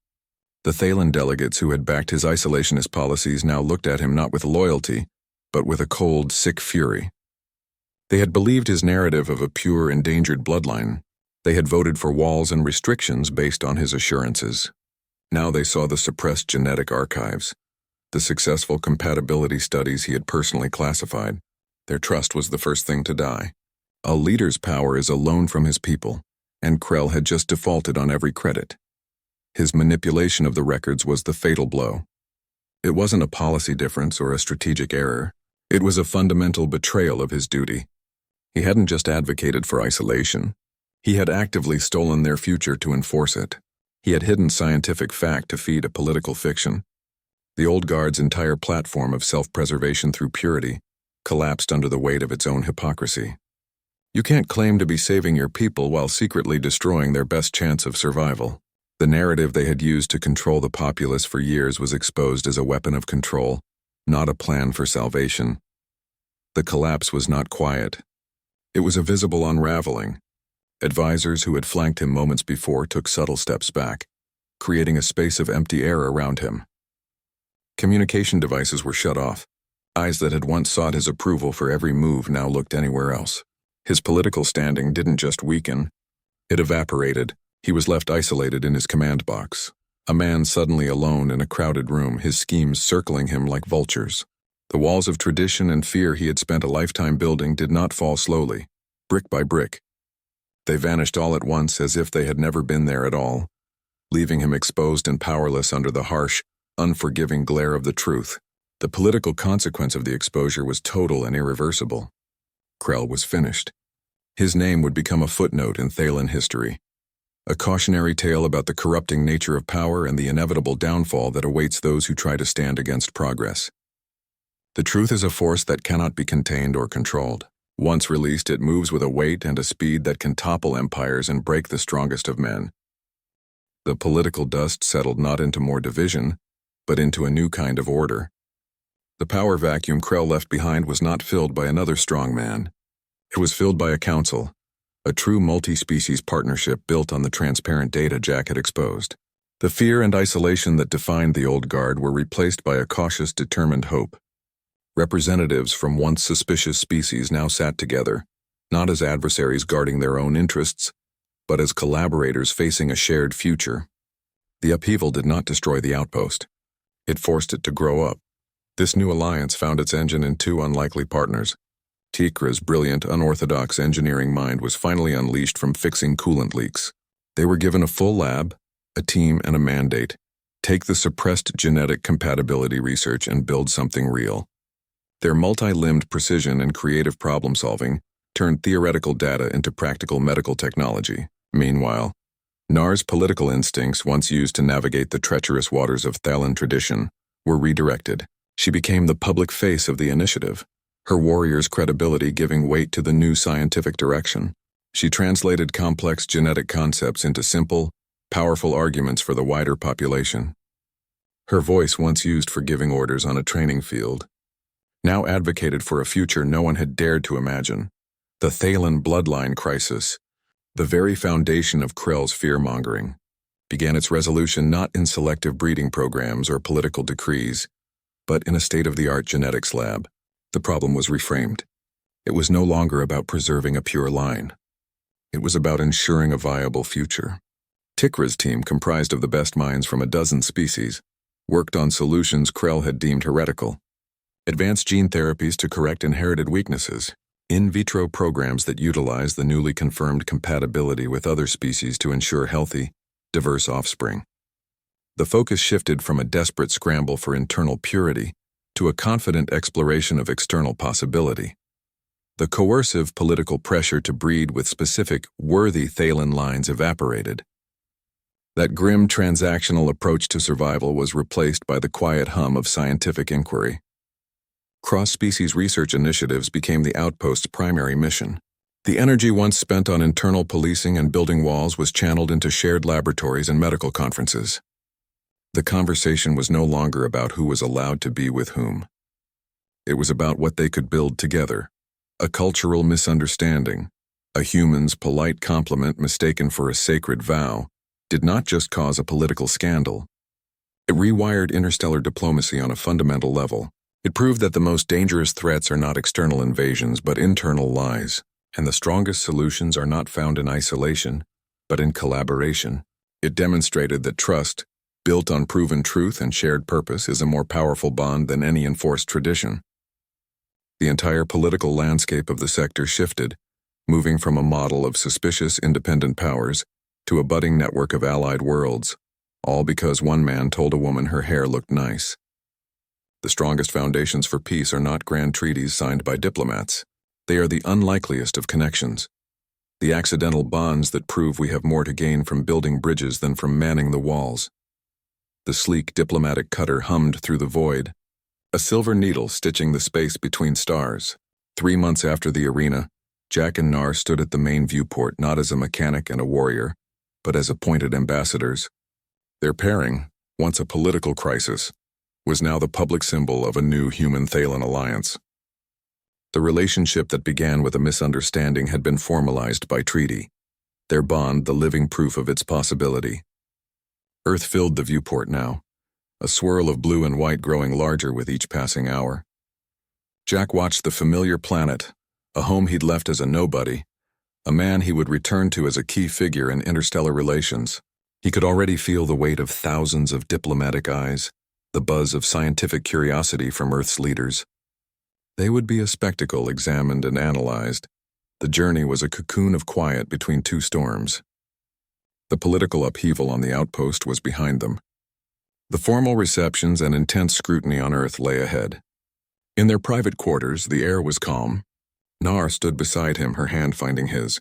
The Thaylen delegates who had backed his isolationist policies now looked at him not with loyalty, but with a cold, sick fury. They had believed his narrative of a pure, endangered bloodline. They had voted for walls and restrictions based on his assurances. Now they saw the suppressed genetic archives, the successful compatibility studies he had personally classified. Their trust was the first thing to die. A leader's power is a loan from his people, and Krell had just defaulted on every credit. His manipulation of the records was the fatal blow. It wasn't a policy difference or a strategic error. It was a fundamental betrayal of his duty. He hadn't just advocated for isolation. He had actively stolen their future to enforce it. He had hidden scientific fact to feed a political fiction. The old guard's entire platform of self-preservation through purity collapsed under the weight of its own hypocrisy. You can't claim to be saving your people while secretly destroying their best chance of survival. The narrative they had used to control the populace for years was exposed as a weapon of control, not a plan for salvation. The collapse was not quiet. It was a visible unraveling. Advisors who had flanked him moments before took subtle steps back, creating a space of empty air around him. Communication devices were shut off. Eyes that had once sought his approval for every move now looked anywhere else. His political standing didn't just weaken, it evaporated. He was left isolated in his command box, a man suddenly alone in a crowded room, his schemes circling him like vultures. The walls of tradition and fear he had spent a lifetime building did not fall slowly, brick by brick. They vanished all at once as if they had never been there at all, leaving him exposed and powerless under the harsh, unforgiving glare of the truth. The political consequence of the exposure was total and irreversible. Krell was finished. His name would become a footnote in Thaylen history, a cautionary tale about the corrupting nature of power and the inevitable downfall that awaits those who try to stand against progress. The truth is a force that cannot be contained or controlled. Once released, it moves with a weight and a speed that can topple empires and break the strongest of men. The political dust settled not into more division, but into a new kind of order. The power vacuum Krell left behind was not filled by another strong man. It was filled by a council, a true multi-species partnership built on the transparent data Jack had exposed. The fear and isolation that defined the old guard were replaced by a cautious, determined hope. Representatives from once suspicious species now sat together, not as adversaries guarding their own interests, but as collaborators facing a shared future. The upheaval did not destroy the outpost. It forced it to grow up. This new alliance found its engine in two unlikely partners. Tikra's brilliant, unorthodox engineering mind was finally unleashed from fixing coolant leaks. They were given a full lab, a team, and a mandate. Take the suppressed genetic compatibility research and build something real. Their multi-limbed precision and creative problem-solving turned theoretical data into practical medical technology. Meanwhile, Nar's political instincts, once used to navigate the treacherous waters of Thaylen tradition, were redirected. She became the public face of the initiative, her warrior's credibility giving weight to the new scientific direction. She translated complex genetic concepts into simple, powerful arguments for the wider population. Her voice, once used for giving orders on a training field, now advocated for a future no one had dared to imagine. The Thaylen bloodline crisis, the very foundation of Krell's fear-mongering, began its resolution not in selective breeding programs or political decrees, but in a state-of-the-art genetics lab. The problem was reframed. It was no longer about preserving a pure line. It was about ensuring a viable future. Tikra's team, comprised of the best minds from a dozen species, worked on solutions Krell had deemed heretical. Advanced gene therapies to correct inherited weaknesses, in vitro programs that utilize the newly confirmed compatibility with other species to ensure healthy, diverse offspring. The focus shifted from a desperate scramble for internal purity to a confident exploration of external possibility. The coercive political pressure to breed with specific, worthy Thaylen lines evaporated. That grim transactional approach to survival was replaced by the quiet hum of scientific inquiry. Cross-species research initiatives became the outpost's primary mission. The energy once spent on internal policing and building walls was channeled into shared laboratories and medical conferences. The conversation was no longer about who was allowed to be with whom. It was about what they could build together. A cultural misunderstanding, a human's polite compliment mistaken for a sacred vow, did not just cause a political scandal. It rewired interstellar diplomacy on a fundamental level. It proved that the most dangerous threats are not external invasions but internal lies, and the strongest solutions are not found in isolation, but in collaboration. It demonstrated that trust, built on proven truth and shared purpose, is a more powerful bond than any enforced tradition. The entire political landscape of the sector shifted, moving from a model of suspicious independent powers to a budding network of allied worlds, all because one man told a woman her hair looked nice. The strongest foundations for peace are not grand treaties signed by diplomats. They are the unlikeliest of connections. The accidental bonds that prove we have more to gain from building bridges than from manning the walls. The sleek diplomatic cutter hummed through the void, a silver needle stitching the space between stars. 3 months after the arena, Jack and Nar stood at the main viewport not as a mechanic and a warrior, but as appointed ambassadors. Their pairing, once a political crisis, was now the public symbol of a new human-Thaylen alliance. The relationship that began with a misunderstanding had been formalized by treaty, their bond the living proof of its possibility. Earth filled the viewport now, a swirl of blue and white growing larger with each passing hour. Jack watched the familiar planet, a home he'd left as a nobody, a man he would return to as a key figure in interstellar relations. He could already feel the weight of thousands of diplomatic eyes, the buzz of scientific curiosity from Earth's leaders. They would be a spectacle examined and analyzed. The journey was a cocoon of quiet between two storms. The political upheaval on the outpost was behind them. The formal receptions and intense scrutiny on Earth lay ahead. In their private quarters, the air was calm. Nar stood beside him, her hand finding his.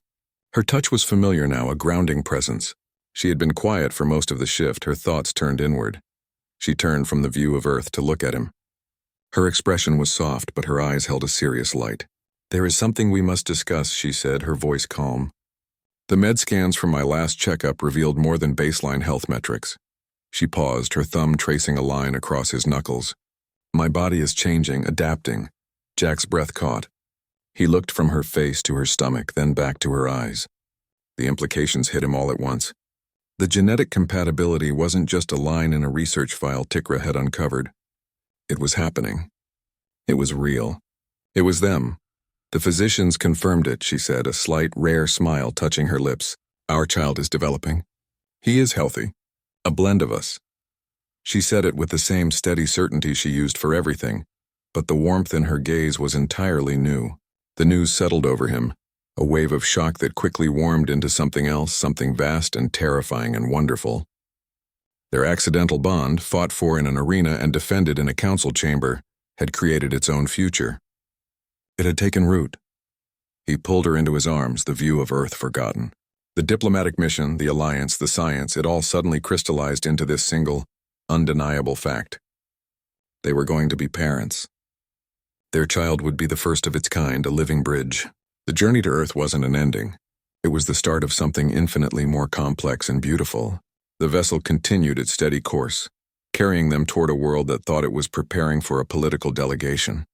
Her touch was familiar now, a grounding presence. She had been quiet for most of the shift, her thoughts turned inward. She turned from the view of Earth to look at him. Her expression was soft, but her eyes held a serious light. "There is something we must discuss," she said, her voice calm. "The med scans from my last checkup revealed more than baseline health metrics." She paused, her thumb tracing a line across his knuckles. "My body is changing, adapting." Jack's breath caught. He looked from her face to her stomach, then back to her eyes. The implications hit him all at once. The genetic compatibility wasn't just a line in a research file Tikra had uncovered. It was happening. It was real. It was them. The physicians confirmed it, she said, a slight, rare smile touching her lips. "Our child is developing. He is healthy. A blend of us." She said it with the same steady certainty she used for everything, but the warmth in her gaze was entirely new. The news settled over him, a wave of shock that quickly warmed into something else, something vast and terrifying and wonderful. Their accidental bond, fought for in an arena and defended in a council chamber, had created its own future. It had taken root. He pulled her into his arms, the view of Earth forgotten. The diplomatic mission, the alliance, the science, it all suddenly crystallized into this single, undeniable fact. They were going to be parents. Their child would be the first of its kind, a living bridge. The journey to Earth wasn't an ending. It was the start of something infinitely more complex and beautiful. The vessel continued its steady course, carrying them toward a world that thought it was preparing for a political delegation.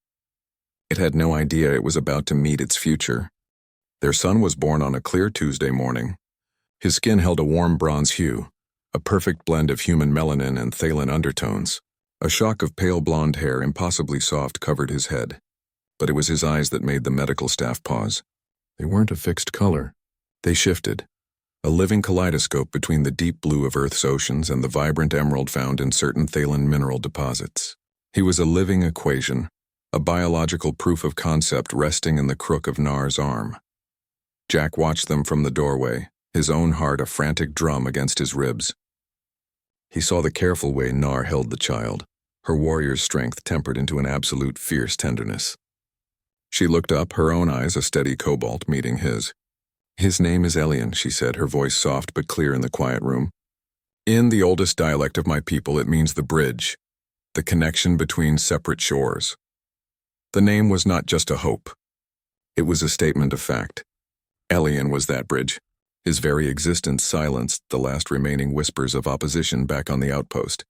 It had no idea it was about to meet its future. Their son was born on a clear Tuesday morning. His skin held a warm bronze hue, a perfect blend of human melanin and Thaylen undertones. A shock of pale blonde hair, impossibly soft, covered his head. But it was his eyes that made the medical staff pause. They weren't a fixed color. They shifted. A living kaleidoscope between the deep blue of Earth's oceans and the vibrant emerald found in certain Thaylen mineral deposits. He was a living equation, a biological proof of concept resting in the crook of Nar's arm. Jack watched them from the doorway, his own heart a frantic drum against his ribs. He saw the careful way Nar held the child, her warrior's strength tempered into an absolute fierce tenderness. She looked up, her own eyes a steady cobalt meeting his. "His name is Elian," she said, her voice soft but clear in the quiet room. "In the oldest dialect of my people, it means the bridge, the connection between separate shores." The name was not just a hope. It was a statement of fact. Elian was that bridge. His very existence silenced the last remaining whispers of opposition back on the outpost.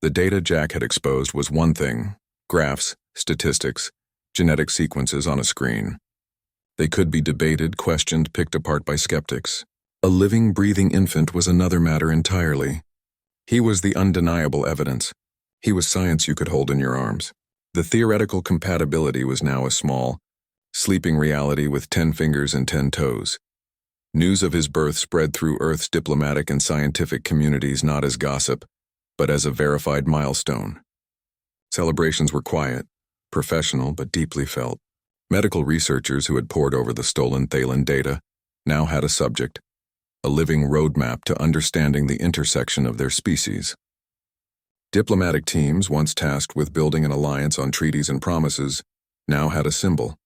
The data Jack had exposed was one thing: graphs, statistics, genetic sequences on a screen. They could be debated, questioned, picked apart by skeptics. A living, breathing infant was another matter entirely. He was the undeniable evidence. He was science you could hold in your arms. The theoretical compatibility was now a small, sleeping reality with 10 fingers and 10 toes. News of his birth spread through Earth's diplomatic and scientific communities not as gossip, but as a verified milestone. Celebrations were quiet, professional but deeply felt. Medical researchers who had pored over the stolen Thaylen data now had a subject, a living roadmap to understanding the intersection of their species. Diplomatic teams, once tasked with building an alliance on treaties and promises, now had a symbol.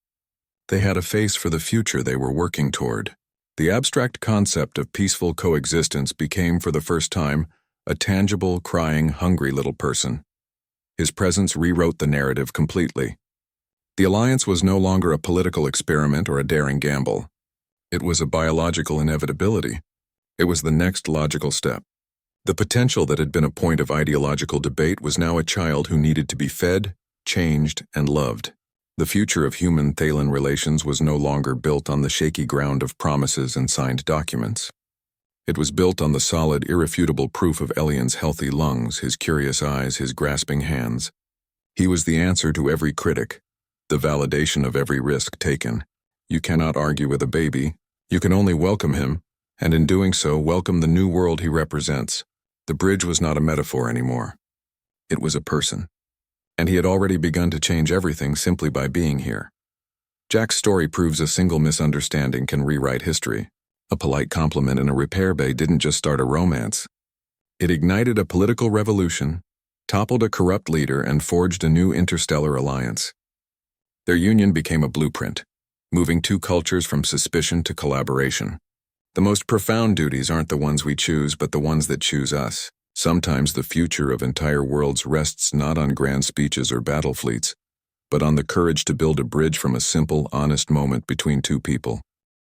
They had a face for the future they were working toward. The abstract concept of peaceful coexistence became, for the first time, a tangible, crying, hungry little person. His presence rewrote the narrative completely. The alliance was no longer a political experiment or a daring gamble. It was a biological inevitability. It was the next logical step. The potential that had been a point of ideological debate was now a child who needed to be fed, changed, and loved. The future of human-Thaylen relations was no longer built on the shaky ground of promises and signed documents. It was built on the solid, irrefutable proof of Elian's healthy lungs, his curious eyes, his grasping hands. He was the answer to every critic, the validation of every risk taken. You cannot argue with a baby. You can only welcome him, and in doing so, welcome the new world he represents. The bridge was not a metaphor anymore. It was a person. And he had already begun to change everything simply by being here. Jack's story proves a single misunderstanding can rewrite history. A polite compliment in a repair bay didn't just start a romance. It ignited a political revolution, toppled a corrupt leader, and forged a new interstellar alliance. Their union became a blueprint, moving two cultures from suspicion to collaboration. The most profound duties aren't the ones we choose, but the ones that choose us. Sometimes the future of entire worlds rests not on grand speeches or battle fleets, but on the courage to build a bridge from a simple, honest moment between two people.